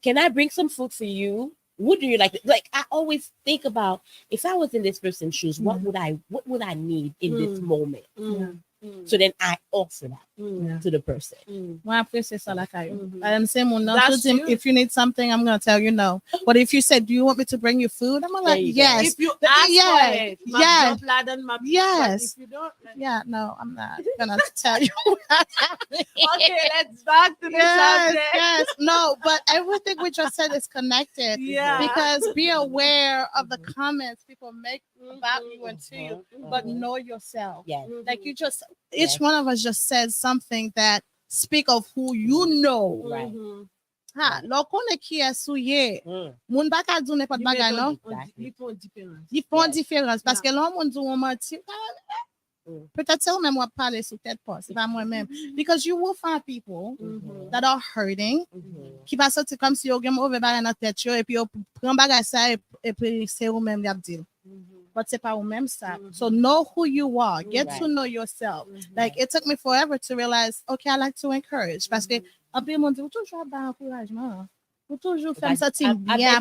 can I bring some food for you? What do you like? Like I always think about if I was in this person's shoes, what would I need in this moment? So then I offer that to the person. Moi, après, c'est ça la caillou. Mhm. I am saying, That's true. if you need something, I'm going to tell you no. But if you said, do you want me to bring you food? I'm There like, you go. yes. If you Th- ask yeah, for it, yeah. jump ladder, but Yes. if you don't, Yeah, no, I'm not going to tell you. okay, let's back to the Yes, subject. yes. No, but everything we just said is connected. Yeah. Because be aware of the comments people make about you and to you, but know yourself. Yes. Like you just, each Yes. one of us just said something that speak of who you know. Right. Ha, lo konen ki esouye, moun baka dou nepot bagay, non? Ils font différence. Ils font Yes. différence. Parce que l'on moun dou on menti, peut-être c'est ou même wap pale sou tête pas, c'est pas moi-même. Because you will find people that are hurting, qui va sortir comme si yo gen mauvais bagay dans tête yo, et puis yo prend bagay ça, et puis c'est ou même yap dit. But c'est pas ou même ça. So know who you are. Get to know yourself. Like it took me forever to realize, okay, I like to encourage. Parce que un peu mon dit, ou toujours avoir encouragement. Ou toujours faire me sentir bien.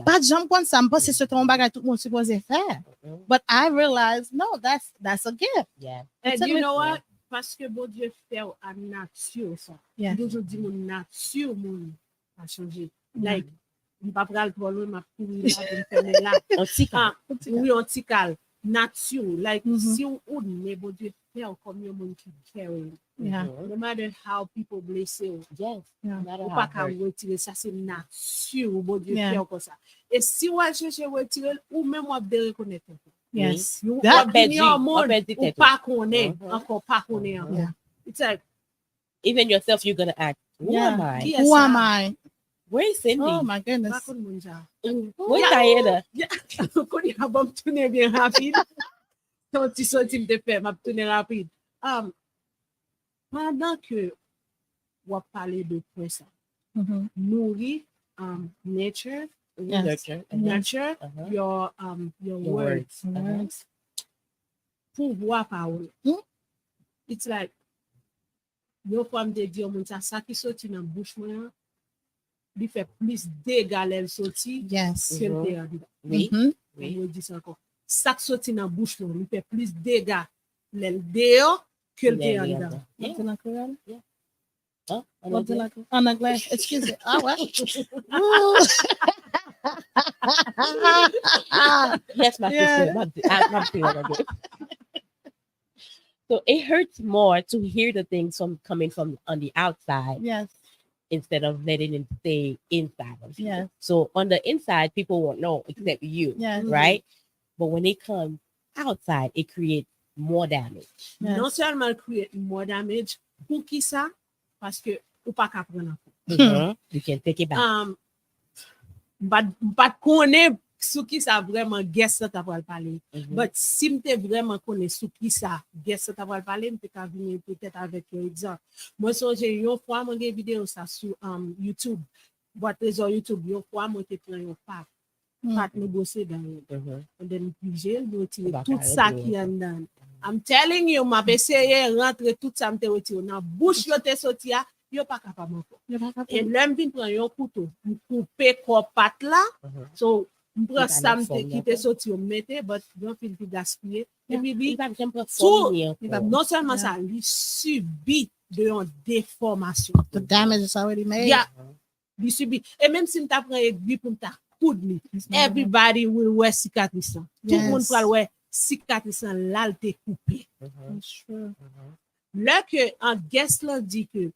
Pas de jambes comme ça. Je pense que c'est un bagage tout le monde supposé faire. But I realized, no, that's a gift. Yeah. And It's a you know gift. what? Parce que bon Dieu fait à nature ça. Yeah. Toujours dit mon nature mon a changé. Like on pas pral trop loin m'a courir là pour me fermer là. Un petit cas. Oui, on tical nature. Like si on ne bon Dieu fait comme un monde qui caring. Yeah. No matter how people bless you. Yes. Yeah. No matter Ou how pas qu'à hurt. retirer ça c'est nature bon Dieu Yeah. fait comme ça. Et si on chercher retirer ou même on de reconnaître. Yes. You That- up in your What monde bad you ou take pas connaît, Mhm. encore pas connaît. Yeah. It's like Even yourself, you're gonna ask, who Yeah. am I? Yes, Who am sir. I? Where is Cindy? Oh my goodness. pas qu'on mange. Where's Diana? Quand il a bon tourner bien rapide. Ton petit sorti de faire m'a tourner rapide. Pendant que on parler de quoi ça. Nourrir nature, Yes. Nurture. nurture Uh-huh. your Your words. words. Uh-huh. Pouvoir parole. It's like yo comme de dire mon ça qui sorti dans bouche moi il fait plus dégâts l'elle sorti Yes. que le dégâts. Oui. Oui. On dit ça encore. Ça qui sorti dans bouche moi il fait plus dégâts l'elle dehors que le dégâts. Yeah. What's in the Quran? Huh? What's in the on the glass? Excuse me. Oh, well. Yes, my Yeah. sister. I'm feeling it. So it hurts more to hear the things coming from on the outside Yes. instead of letting it stay inside of you. Yes. So on the inside, people won't know except you, Yes. right? But when it comes outside, it creates more damage. Yes. Non seulement create more damage pour qui ça parce que ou pas qu'à prendre. You can take it back. Pas connaît sous qui ça vraiment guess ça t'a parler. Mhm. But si m'te vraiment connaît sous qui ça guess ça t'a parler, m'te ka venir peut-être avec un exemple. Moi songe une fois mon vidéo ça sur YouTube. Boîte trésor YouTube, une fois moi te prend un pack. Pack négocier dans Mhm. and then pigé me retirer Bah, tout carré, ça oui. qui est dedans. I'm telling you, m'a essayé rentrer tout ça m'te retirer dans bouche yo te sorti a, yo pas capable encore. Et l'homme vient prendre un couteau, pour couper corps patte là. Mhm. So, on prend Il va ça mettre qui forme, était sorti, on mettait, but on fait le gaspiller. Et puis, Il va me prendre tout- forme, il va- encore. non seulement Yeah. ça, il subit de une déformation. The damage is already made. Yeah, il subit. Et même si on t'apprend aiguille pour ta coudre, everybody will wear cicatrice. Tout le monde Yes. va wear cicatrice là, il t'est coupé. Mhm. That's true. Là que un guest là dit que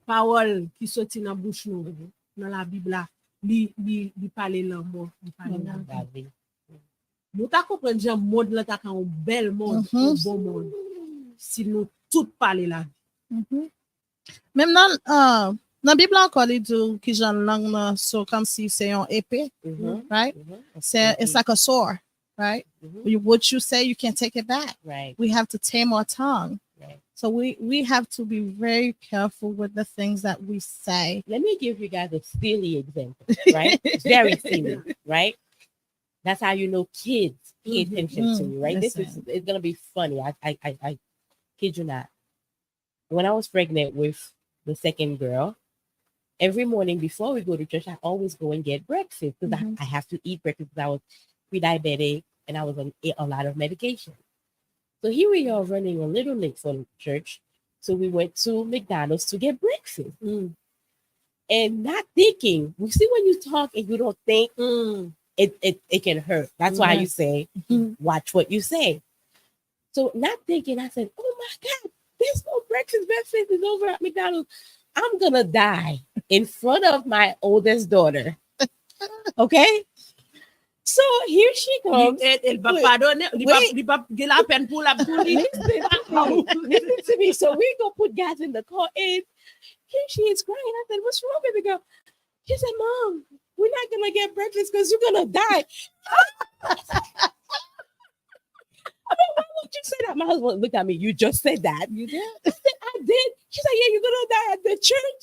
parole qui sorti dans bouche nous dans la Bible là li parler l'amour li parler l'amour. La vie. Nous t'a comprendre genre monde là t'a un bel monde un bon monde si nous tout parler la vie. Même dans la Bible encore, il dit que j'ai une langue là, so comme si c'est un épée, Mhm. right? Mhm. It's like a sword, right? What you say, you can't take it back. Right. We have to tame our tongue. Right. So we have to be very careful with the things that we say. Let me give you guys a silly example, right? Very silly, right? That's how you know kids pay attention to you, right? This is Listen. it's gonna be funny. I kid you not. When I was pregnant with the second girl, every morning before we go to church, I always go and get breakfast because I have to eat breakfast because I was pre-diabetic and I was on a lot of medication. So here we are running a little late for church. So we went to McDonald's to get breakfast. And not thinking, you see when you talk and you don't think, it can hurt. That's why you say, watch what you say. So not thinking, I said, oh my God, there's no breakfast. Breakfast is over at McDonald's. I'm going to die in front of my oldest daughter. Okay? So here she comes. Listen to me. So we go put gas in the car and here she is crying. I said, what's wrong with the girl? She said, Mom, we're not going to get breakfast because you're going to die. I mean, why would you say that? My husband looked at me. You just said that. You did? I said, I did. She said, yeah, you're going to die at the church.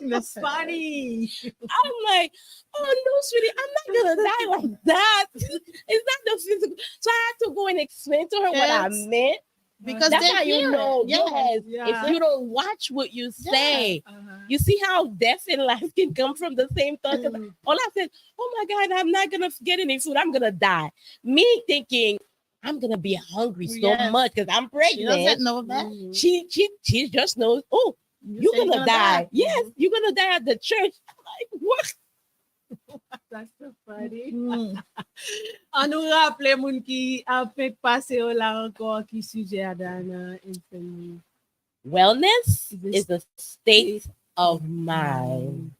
That's funny. I'm like, oh no, sweetie, I'm not gonna die like that. It's not the physical. So I had to go and explain to her what I meant. Because that's they how you hear know. it. Yes. If you don't watch what you say, you see how death and life can come from the same thought. All I said, oh my God, I'm not gonna get any food. I'm gonna die. Me thinking I'm gonna be hungry so much because I'm pregnant. She doesn't know that. She just knows. Oh, you're gonna die. Yes, you're gonna die at the church. I'm like, what? That's so funny. On nous rappelle moun qui a fait passer là encore qui sujet dans infamy. Wellness is a state of mind.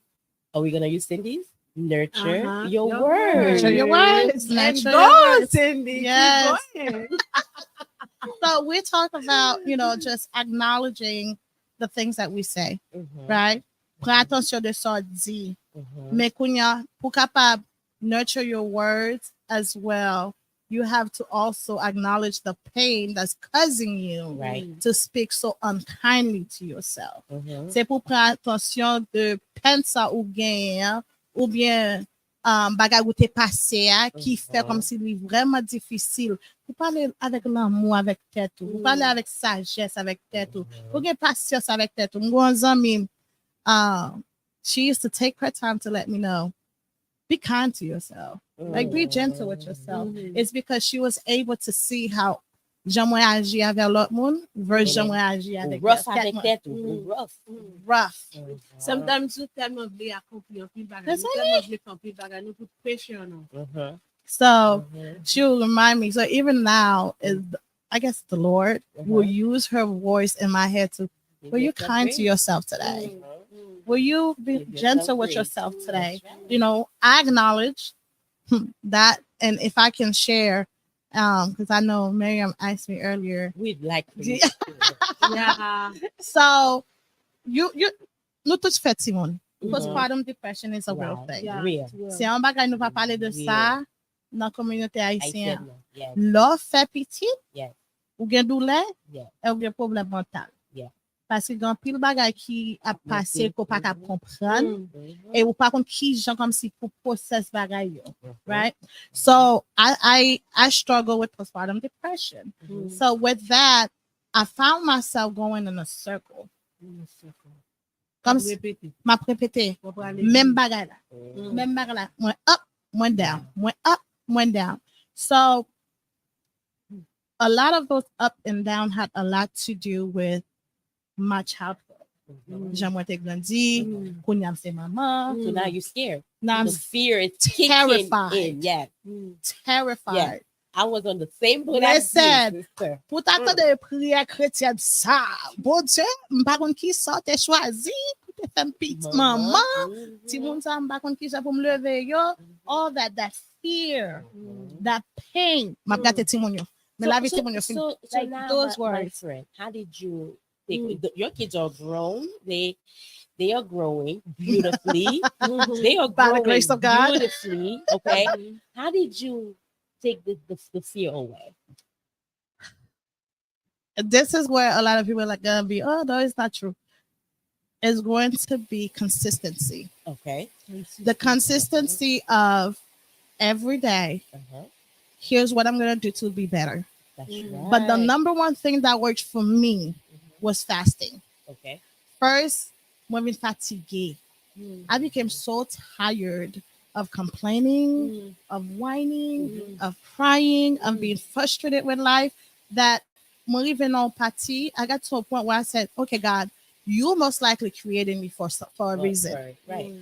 Are we gonna use Cindy's? Nurture your words. Nurture your words. And go, Cindy. Yes. So we talk about, just acknowledging the things that we say, right? Prends attention de ça dit. Mais kounya, pour capable nurture your words as well, you have to also acknowledge the pain that's causing you to speak so unkindly to yourself. C'est pour prendre attention de peine ça ou gain, ou bien bagay ou te passé qui fait comme si lui vraiment difficile. Vous parlez avec l'amour avec tête, vous parlez avec sagesse avec tête, vous avez patience avec tête. Mon ami, she used to take her time to let me know, be kind to yourself. Like, be gentle with yourself. It's because she was able to see how j'aimerais agir avec l'autre monde versus j'aimerais agir avec rough avec tête. Rough. Sometimes you tellement voulez accomplir plus bagage. Tellement voulez accomplir bagage, nous put pressure on. So she will remind me. So even now, I guess the Lord will use her voice in my head to, will you kind to yourself today? Will you be gentle with yourself today? I acknowledge that. And if I can share, because I know Myriam asked me earlier. We'd like to. Yeah. So you nous tous fait Simone. Postpartum depression is a real thing. C'est un bagage nous va parler de ça dans la communauté haïtienne. L'offre fait petit, ou gen douleur, ou gen problème mental. Parce que grand pile bagay qui a passé qu'on pas capable comprendre et ou pas contre qui gens comme si pour process bagay yo, right? So I struggle with postpartum depression. So with that, I found myself going in a circle. Comme si m'a répété même bagay là, moins up, moins down, moins up, moins down. So a lot of those up and down had a lot to do with my childhood. J'aimerais te grandir, kounyam c'est maman. So now you're scared. Now the fear is terrified. In. Yeah. Terrified. Yeah. I was on the same boat. Listen, pour t'attendre de prière chrétienne, ça, bon Dieu, m'pas kon qui ça t'es choisi, pour te faire petite maman, ti moun sa m'pas kon qui ça pour me lever yo, all that fear, that pain, m'a gâté ti moun yo. Mais la vie ti moun yo fin. So Like now, those my words. friend, how did you your kids are grown. They are growing beautifully. They are By growing the grace of God. beautifully. Okay. How did you take the fear away? This is where a lot of people are like gonna be, oh no, it's not true. It's going to be consistency. Okay. The consistency of every day. Here's what I'm gonna do to be better. That's right. But the number one thing that worked for me was fasting. Okay. First, when we fatigué, I became so tired of complaining, of whining, of crying, of being frustrated with life that even on party, I got to a point where I said, okay, God, you most likely created me for a reason. Right.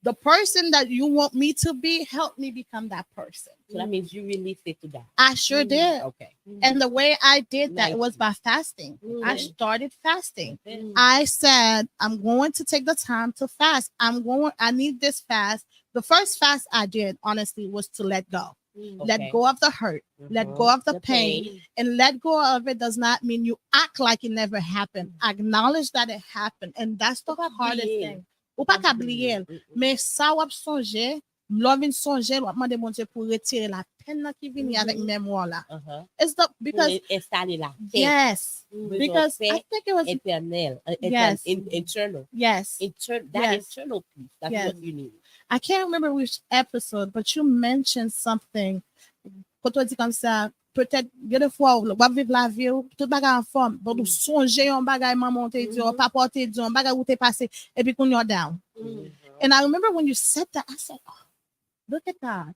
The person that you want me to be, help me become that person. So that means you released it to God. I sure did. Okay. And the way I did that Nice. was by fasting. I Mm. started fasting. Mm. I said, I'm going to take the time to fast. I need this fast. The first fast I did, honestly, was to let go. Let Okay. go of the hurt. Let go of the pain. And let go of it does not mean you act like it never happened. Acknowledge that it happened. And that's the hardest thing. Ou pas kabliye. Mais ça wap sonje, l'on vin sonje, l'on mande bon Dieu pour retirer la peine qui vini avec mémoire là. It's the because Installer la paix. yes, because I think it was Éternel. Yes. Internal. yes. That Yes. internal peace. That's Yes. what you need. I can't remember which episode, but you mentioned something. Quand on dit comme ça, peut-être il y a des fois où on vivre la vie, tout bagay en forme, bon nous songer un bagay maman te dit, pas porter dit, un bagay où t'es passé et puis qu'on you're down. And I remember when you said that, I said, oh, look at that.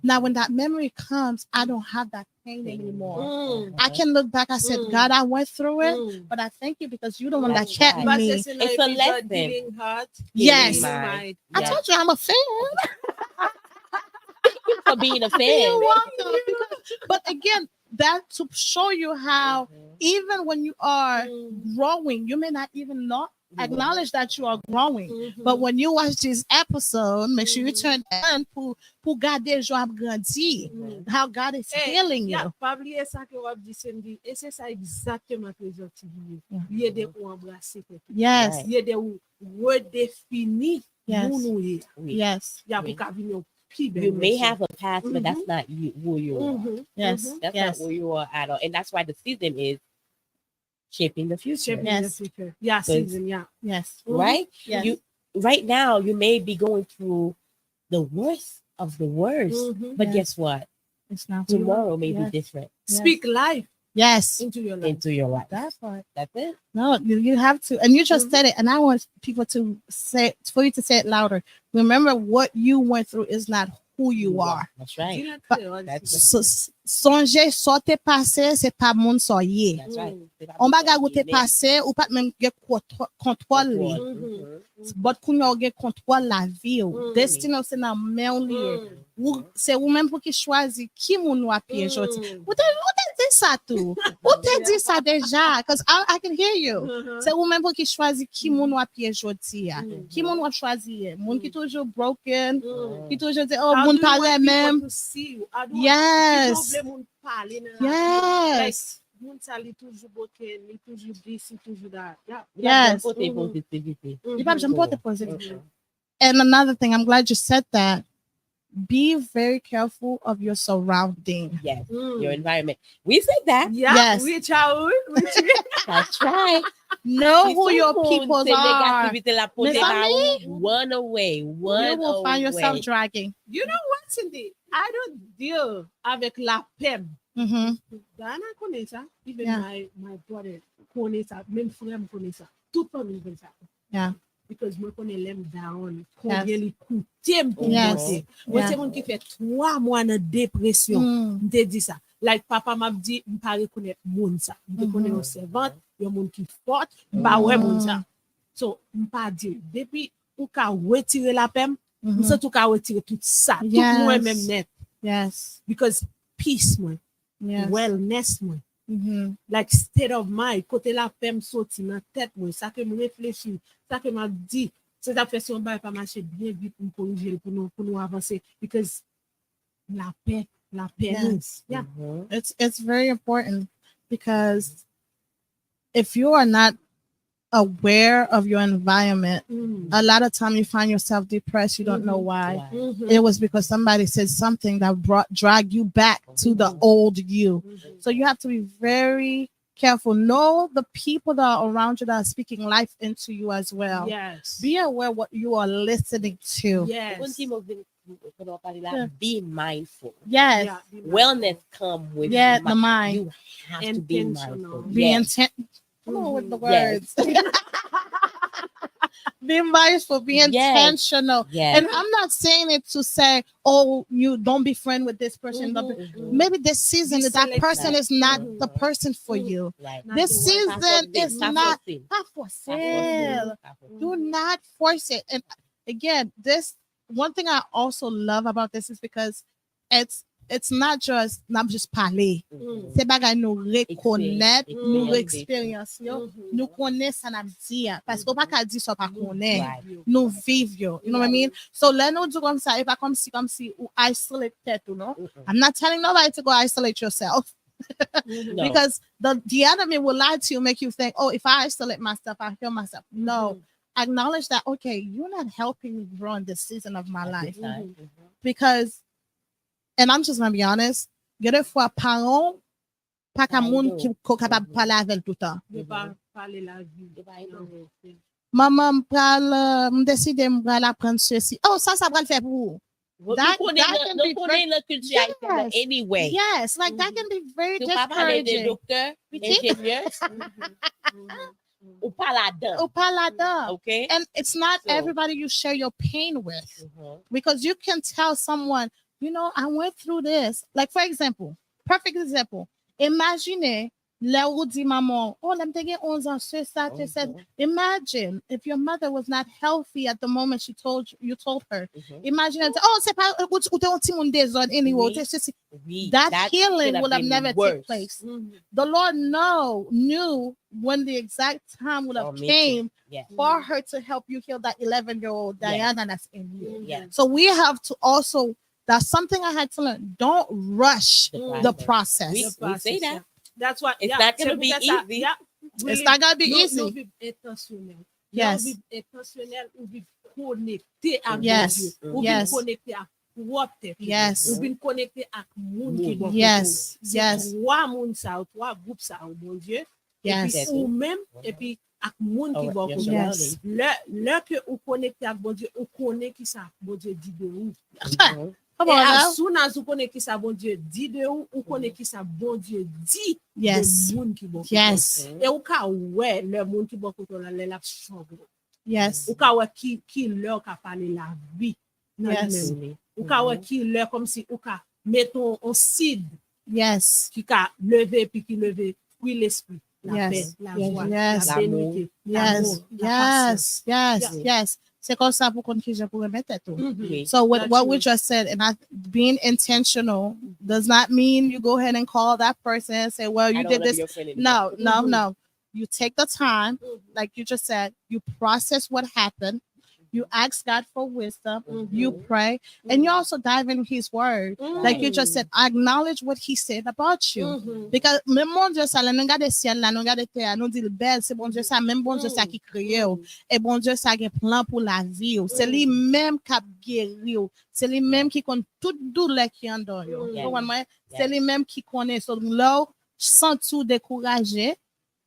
Now, when that memory comes, I don't have that pain anymore. I can look back. I said, God, I went through it, but I thank you because you're the one that That's kept right. me. It's a lesson. Healing heart. Yes. Healing Mind. mind. I told you I'm a fan. For being a fan. You're welcome. But again, that to show you how even when you are growing, you may not even not acknowledge that you are growing. But when you watch this episode, make sure you turn on pour garder joie grandi. How God is healing you. Pas oublier ça que wap di Cindy. Et c'est ça exactement que j'ai dit. Il y a des ou embrasser. Yes. Il y a des ou redéfinir Yes. nous nous. Yes. Il y a pour qu'à venir You may have a past, but that's not you who you are. Yes. That's Yes. not who you are at all. And that's why the season is shaping the future. Yes. Yeah, Good. season, yeah. Yes. Right? Yes. You right now you may be going through the worst of the worst. But Yes. guess what? It's not Tomorrow may Yes. be different Yes. Speak life Yes. into your life. into your life. That's right. That's it. No, you have to. And you just said it. And I want people to say, for you to say it louder. Remember, what you went through is not who you are. That's right. Songe, so te passé, c'est pas moun so ye. That's right. On baga ou te passé, ou pas même gen contrôle li. But kounyo gen contrôle la vie ou. Destino c'est nan men ou liye. Ou c'est ou même pour qui choisi qui moun ou apie joti. Ou te dit ça tout. Ou te dit ça déjà. Because I can hear you. C'est ou même pour qui choisi qui moun ou apie joti ya. Qui moun ou ap choisi. Moun qui toujours broken. Qui toujours dit, oh, moun parle même. Yes. Yes. Moun sa li toujou broken, li toujou this, li toujou that. Yeah. Yes. Positivity. You probably should put the positive. And another thing, I'm glad you said that. Be very careful of your surrounding. Yes. Your environment. We said that. Yeah. Yes. Reach out. That's right. Know who your peoples are. Mes amis, one away. You will find yourself dragging. You know what, Cindy? I don't deal avec la peine. Mm-hmm. Dana connaît ça. Even Yeah. my brother connaît ça. Même frère me connaît ça. Tout le monde connaît ça. Yeah. Because moi connais l'aime down. Yes. Combien les coûter pour Yes. monter. Moi, Yeah. c'est mon qui fait 3 mois de dépression. M'te dit ça. Like papa m'a dit, m'pas reconnaître moun ça. M'te connais une servante, yon moun qui forte, m'pas ouais moun ça. So, m'pas dire, depuis ou ka retirer la peine, m'se tout ka retirer tout ça. Tout Yes. moi même net. Yes. Because peace, moi. Yes. Wellness, moi. Mm-hmm. Like state of mind, côté la peine sorti dans tête, moi. Ça que me réfléchir, ça que m'a dit, c'est ta question ba pas marcher bien vite pour corriger, pour nous avancer. Because la paix. Yes. Yeah. It's very important because if you are not aware of your environment, a lot of time you find yourself depressed. You don't know why. It was because somebody said something that drag you back to the old you. So you have to be very careful. Know the people that are around you that are speaking life into you as well. Yes. Be aware what you are listening to. Yes. Yeah. be mindful. Yes. Yeah, be Wellness come with Yeah, the mind. You have to be Intentional. mindful. Be Yes. intent. Come on with the Yes. words. Be mindful, be Yes. intentional. Yes. And I'm not saying it to say, oh, you don't be friend with this person. Don't be- Maybe this season Be that person is not selective. the person for you. Right. Not This the one. season is not pas for Pas sale. Do not force it. And again, this one thing I also love about this is because it's not just parler. C'est bagay nou reconnaître, nou experience yo, nou connaît ça n'a dit parce qu'on pas qu'à dire ça pas connaît, nous vivre yo. You know what I mean? So let nous do comme ça, et pas comme si ou isolate tête ou non. I'm not telling nobody to go isolate yourself. No. Because the enemy will lie to you, make you think, oh, if I isolate myself, I kill myself. No. Acknowledge that, okay, you're not helping me grow in this season of my life. Because, and I'm just gonna be honest, il y a des fois, parents, pas qu'à monde qui est capable de parler avec tout le temps. De pas parler la vie. Maman me parle, me décide me parle apprendre ceci. Oh, ça va le faire pour vous. That can be very, Yes. Anyway. yes, like that can be very discouraging. Docteur, ingénieur, ou pas là-dedans. Ou pas là-dedans. Okay. And it's not So- everybody you share your pain with. Because you can tell someone, you know, I went through this. Like, for example, perfect example. Imaginez, là où dit maman, oh, là, m'te gen 11 ans, c'est ça, c'est ça. Imagine if your mother was not healthy at the moment you told her. Imagine, elle dit, oh, c'est pas, ou t'es un petit monde désordre, anyway. Oui. c'est ceci. Oui, That healing could would have been never worse. taken place. The Lord knew when the exact time would have Oh, me too. came Yes. for her to help you heal that 11-year-old Yes. Diana that's in you. Yes. So we have to also, that's something I had to learn. Don't rush the process. We say that. That's what. It's not gonna be easy. Yeah. It's not gonna be easy. Nous vivons intentionnel. Yes. Nous vivons intentionnel ou vivons connecté à Yes. Dieu. Ou Yes. vivons connecté à propre tête. Yes. Ou vivons connecté à monde qui bon. Yes. C'est Yes. trois monde ça, trois groupes ça, oh mon Dieu. Yes. Et puis ou même et puis à monde qui bon. Yes. Le que ou connecté à bon Dieu, ou connaît qui ça bon Dieu dit de où. Come Et on as now. soon as ou connaît qui ça bon Dieu dit de où, ou connaît qui ça bon Dieu dit Yes. de monde qui bon. Yes. Et ou ka ouais le monde qui bon koto la la chambre. Yes. Ou ka ouais qui leur ka parler la vie. Nan Yes. lui-même. Ou ka ouais qui leur comme si ou ka mettons un seed Yes. qui ka lever puis qui lever puis l'esprit, la Yes. paix, la Yes. joie, Yes. la bénité, Yes. l'amour, la patience. Yes. Yes. C'est comme ça pour qu'on je pourrais mettre tout. Oui. So what That's we true. just said, and being intentional does not mean you go ahead and call that person and say, well, you I don't did wanna be this. your friend anymore. No. You take the time, like you just said, you process what happened, you ask God for wisdom, you pray, and you also dive in His Word. Like you just said, acknowledge what He said about you. Because même bon Dieu ça, là, nous regarde ciel là, nous regarde terre, nous dit belle, c'est bon Dieu ça, même bon Dieu ça qui crée, et bon Dieu ça qui a plan pour la vie. C'est lui-même qui a guéri, c'est lui-même qui connaît toute douleur qui est en dedans. C'est lui-même qui connaît. So là, sans tout décourager,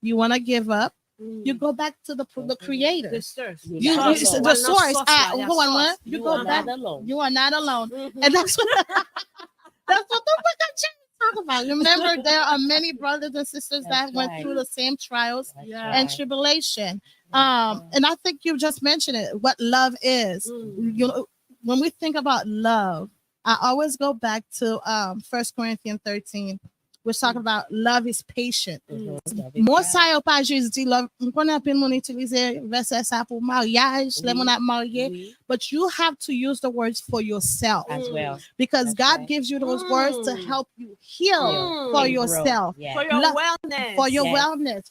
you want to give up, you go back to the creator. The source. You're You, not you- alone. the source. Yeah, Hold on, source. you You go are back. not alone. You are not alone. And that's what that's what the book of James talk about. Remember, there are many brothers and sisters that That's went right. through the same trials Yeah. and tribulation. And I think you just mentioned it, what love is. You know, when we think about love, I always go back to 1 Corinthians 13. We're talking about love is patient. Moi, ça y a pas juste dit love. On connaît un peu mon utiliser verset ça pour mariage, les mon a marié. Oui, But you have to use the words for yourself as well. because That's God right. gives you those words to help you heal for And yourself, grow. Yeah. For your Love- wellness. for your Yes. wellness,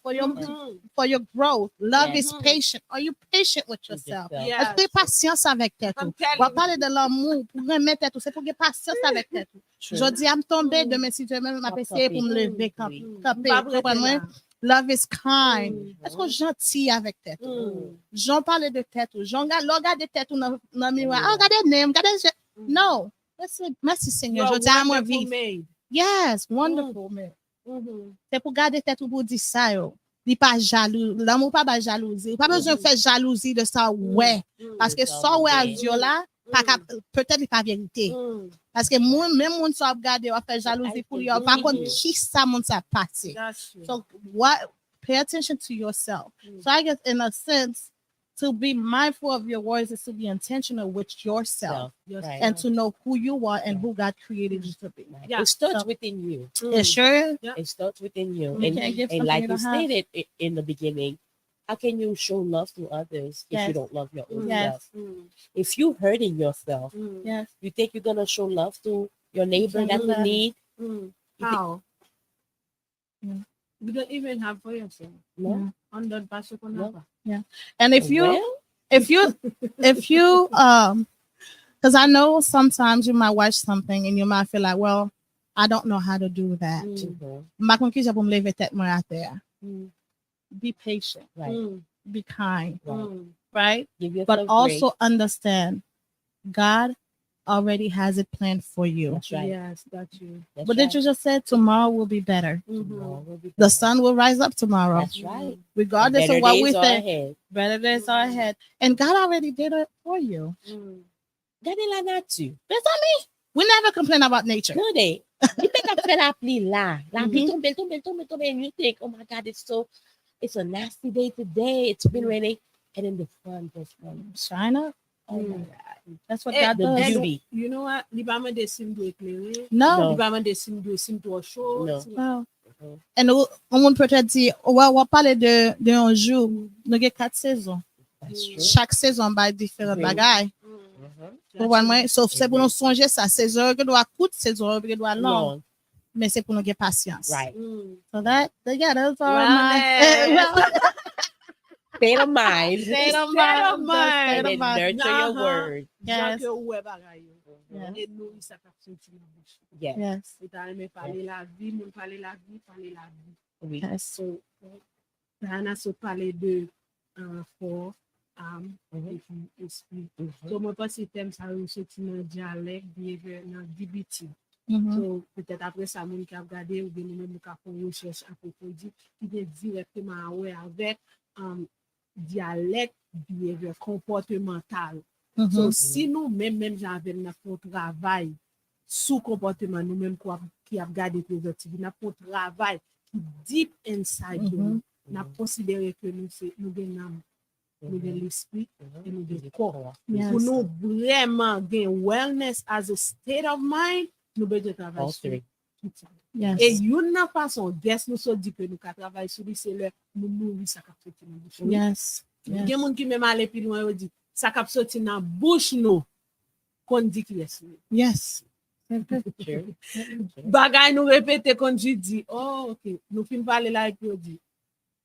for your growth. Love Yes. is patient. Are you patient with yourself? Yeah. Est-ce que tu as patience avec tête? I'm On telling va you. parler de l'amour pour remettre tête. C'est pour que patience avec tête. Je dis, à me tomber demain si tu même m'apprécier pour me lever camper. Pas prêter Comprenez? là. Love is kind. Est-ce que gentil avec tête? J'en parle de tête. J'en regarde de tête dans le miroir. Ah, regardez nem, regardez. No. Merci Seigneur. Je You're dis à moi wonderful vivre. made. Yes, wonderful, man. C'est pour garder tête ou pour dire ça, yo. Il pas jaloux. L'amour pas jalousie. Pas besoin de faire jalousie de ça, ouais. Parce que ça, ouais, à Dieu là, peut-être il pas vérité. Mm. Parce que même moun sa regarder ou faire jalousie pour lui, par contre qui ça moun sa passé. That's true. So what pay attention to yourself. So I guess in a sense to be mindful of your words is to be intentional with yourself Right. and to know who you are and who God created you to be. Right. Yeah. It starts So- within you. It sure Yeah. It starts within you. You can't give And something like you you don't have. stated in the beginning, how can you show love to others if you Yes. don't love your own Yes. self? If you hurting yourself, Yes. you think you're gonna show love to your neighbor can't that do you that. need? How? Mm. You don't even have for yourself. No. On d'autres pas ce qu'on a No. pas. And if you Well, if you because I know sometimes you might watch something and you might feel like, well, I don't know how to do that. mhm, Ma kon ki pou me lever tête moi à terre. Mm. Be patient, right. be kind, Right. right? Give yourself But also grace. understand God already has it planned for you. That's right. Yes, that's you. That's But right. did you just say tomorrow will be better? Tomorrow will be The better. sun will rise up tomorrow. That's right. Regardless Better of what days we are think, ahead. better days are ahead. And God already did it for you. Gade la natu. That's not me. We never complain about nature. No, they. You think I feel la pli la. La pli Mhm. tombe, and you think, oh my God, it's a nasty day today. It's been raining. And then the sun just comes. Shine up. Oh my Mm. God. That's what Eh, God The does. beauty. You know what? Li ba man de sim do éclairé. No. Li ba man de sim do chaud. No. No. Mhm. And on moun peut-être dire, on va parler de un jour, nous avons 4 saisons. That's true. Chaque saison by différents Mhm. bagailles. Mhm. Vous voyez, sauf c'est pour nous songer ça. Saison que doit coûte, saison que doit long, Long. mais c'est pour nous avoir patience. Right. So that's all Well, my State of mind. state of State mind. of mind. And then nurture your Uh-huh. word. Yes. Jan ke ouwe bagay yo. Yes. Et nou sa kap soti nan bouche. Yes. Yes. Et ta reme pale la vie, moun pale la vie, pale la vie. We, Yes. So, Dana so pale de for âme, Mhm. et puis esprit. mhm. So, mwen pense tem sa yon soti nan dialek, nan DBT. Mhm. So, peut-être après ça, moun ki ap gade ou bien nou mèm nou ka fon recherche apofodi, ki gen direktement awe avèk dialek, behavior, comportemental. So, Mhm. si nou mèm jan avèm nan fon travay sou comportement nou mèm ki ap gade prezortivi, nan fon travay ki deep inside de nou, nan considere ke nou gen nam, nou gen l'esprit, et nou gen corps. Yes. Pour nous vraiment gain wellness as a state of mind, nous besoin travailler All sur three. tout ça. Yes. Et une nan façon, guess nous so dit que nous ka travailler sur lui, c'est le nous nourrir ça kap sorti nan bouche. Yes. Yes. Gen moun ki même aller plus loin, yo dit ça kap sorti nan bouche nou, kon dit ki yes. Yes. Sure. Bagay nous répéter kon dit, oh ok, nous fin parler là et puis on dit.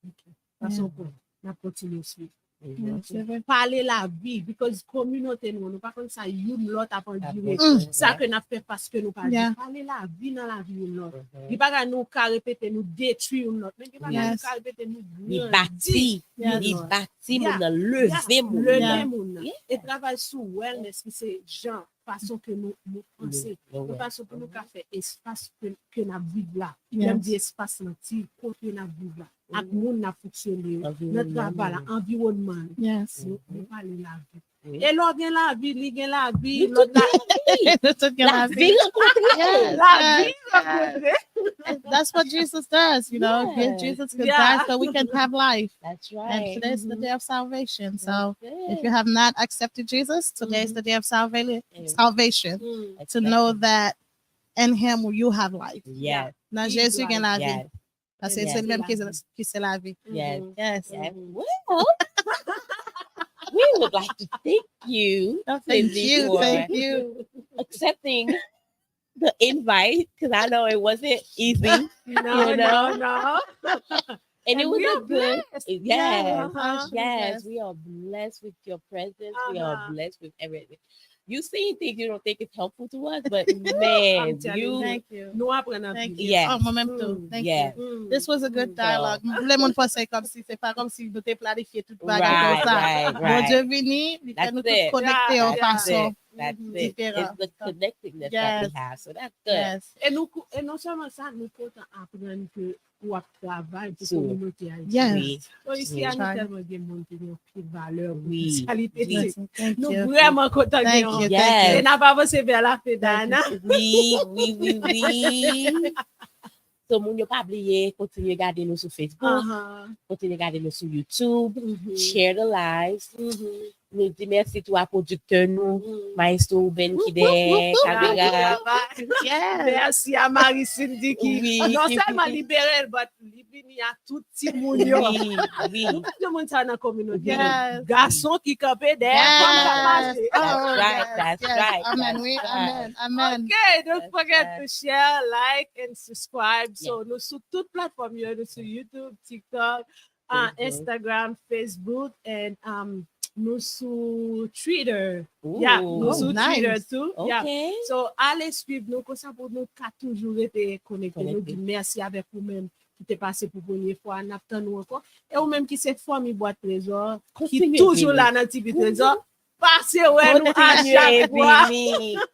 OK. Façon pour n'a continuer suivre. Mhm. C'est vrai. Parler la vie because communauté nous pas comme ça you lot a pas dire Mhm. ça que n'a fait parce que nous pas Yeah. dire parler la vie dans la vie nous Mhm. il pas nous ka répéter nous détruire nous mais il pas nous Yes. ka répéter nous Li bati. Yes. Li bati Yeah. moun nan leve moun. le Yeah. même Yeah. et travail sur wellness qui c'est genre façon que nous penser No nous way. façon pour nous ka faire espace que n'a vivre là Yes. même dit espace nanti côté n'a vivre là ak moun n'a fonctionner notre travail là, environnement Yes. nous parler la vie. Oui. Et l'autre gen la vie, li gen la vie, Nous l'autre That's what La vie rencontrée. Yes. la vie, Yes. That's what Jesus does, you know. Yeah. Jesus could Yeah. die so we can have life. That's And right. today's the day of salvation. So That's if it. you have not accepted Jesus, today's the day of salvation. That's To know that in Him you have life. Yes. Dans He's Jésus life. gagne la vie. Yes. Parce que Yes. c'est le même Yes. qui c'est la vie. Yes. Yes. Yes. Well, we would like to thank you, Thank Lindsay, you. for Thank you. accepting the invite because I know it wasn't easy, No, You know? no. and it And was we a are good. blessed. Yes. Yeah, uh-huh. Yes, Yes. we are blessed with your presence. We are Uh-huh. blessed with everything. You see things you don't think is helpful to us, but I'm man, telling you Thank you. Nous apprenons Thank vie. you. Yes. Oh, moi-même tout. Thank yes, you. This was a good Mm. dialogue. Le monde pensait comme si c'est pas comme si nous t'ai planifié toute right, bagarre comme ça. right, Mon right. Dieu vini, il fait That's nous tous it. connecter Yeah, en yeah. façon. That's Mhm. it. Différent. It's the connectedness that Yes. we have, so that's good. Yes. Et non seulement ça, nous pouvons apprendre que ou à travail pour So, communauté haïtienne. Yes. Oui. So ici, Oui. il y a tellement de monde qui ont plus de valeur, Oui. de qualité. Oui. Thank Nous you. vraiment contents de Thank nous. you. Yes. Et n'a pas avancé vers la fête d'Anna. Oui. So, moun yo pas oublier, continuer regarder nous sur Facebook, continuer regarder nous sur YouTube, share the lives. Nous dis merci à producteur nous, Maestro Ben Kide, Kabiga. Yes. Merci à Marie Cindy qui Oui, non qui- seulement libéré, mais libéré à tout petit monde. Yo. Oui. Tout le monde dans la communauté. Yes. Garçon qui campait derrière. Yes. That's right, yes, that's yes. right, Amen. that's We, right. amen. Okay, don't That's forget right. to share, like, and subscribe. So, nous sur toutes plateformes, nous sur YouTube, TikTok, Instagram, Facebook, and nous sur Twitter. Yeah, nous Ooh. sur nice. Twitter too. Yeah. Okay. So, allez suivre nous comme ça pour nous qu'à toujours être connectés. Nous Connectés. disons merci avec vous-même qui t'est passé pour la première fois, on attend nous encore. Et vous-même qui c'est famille boîte trésor, qui Continuez toujours venir. là dans le petit trésor, passez ouais nous à Continuez chaque fois. venir.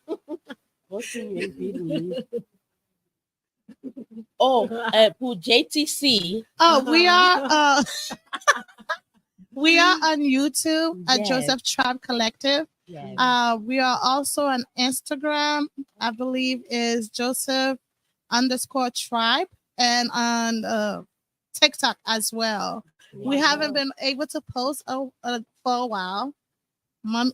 Continuez venir. Oh, pour JTC, Oh, we are on YouTube at Yes. Joseph Tribe Collective. yes. We are also on Instagram, I believe is Joseph_Tribe, and on TikTok as well. We haven't been able to post for a while.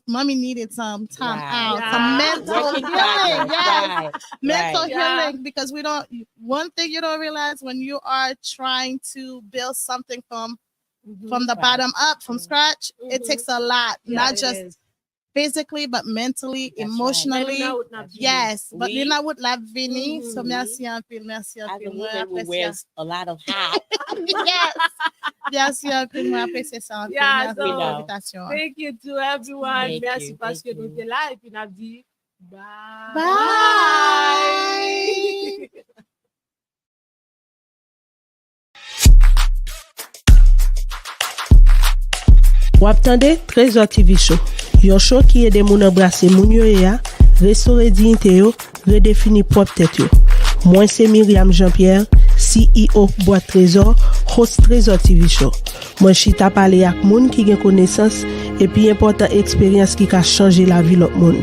Mommy needed some time Right. out, Yeah. some mental Work in healing. progress. Yes. Right. Mental Right. Yeah. healing, because we don't, one thing you don't realize when you are trying to build something from the Right. bottom up, from scratch, it Mhm. takes a lot, Yeah, not it just is. physically, but mentally, That's right. emotionally. Mais nous, nous, nous, Yes, but Oui. Lina would love Vinny. So Mhm. merci un peu, merci un As a peu. Moi, woman who apprécie. wears a lot of hats, Yes, merci un peu, moi apprécie ça un peu. Yeah, Merci so- pour l'invitation. Thank you to everyone. Thank Merci you, parce que thank nous you. sommes là et puis nous avons dit bye. Bye. Wap tande Trésor TV Show. Yon show ki ede moun embrase moun yo ya, restore dignité yo, redefini propre tête yo. Moi c'est Myriam Jean-Pierre, CEO Boîte Trésor, host Trésor TV Show. Moi chita pale ak moun ki gen connaissance et puis important expérience qui ka changer la vie lot moun.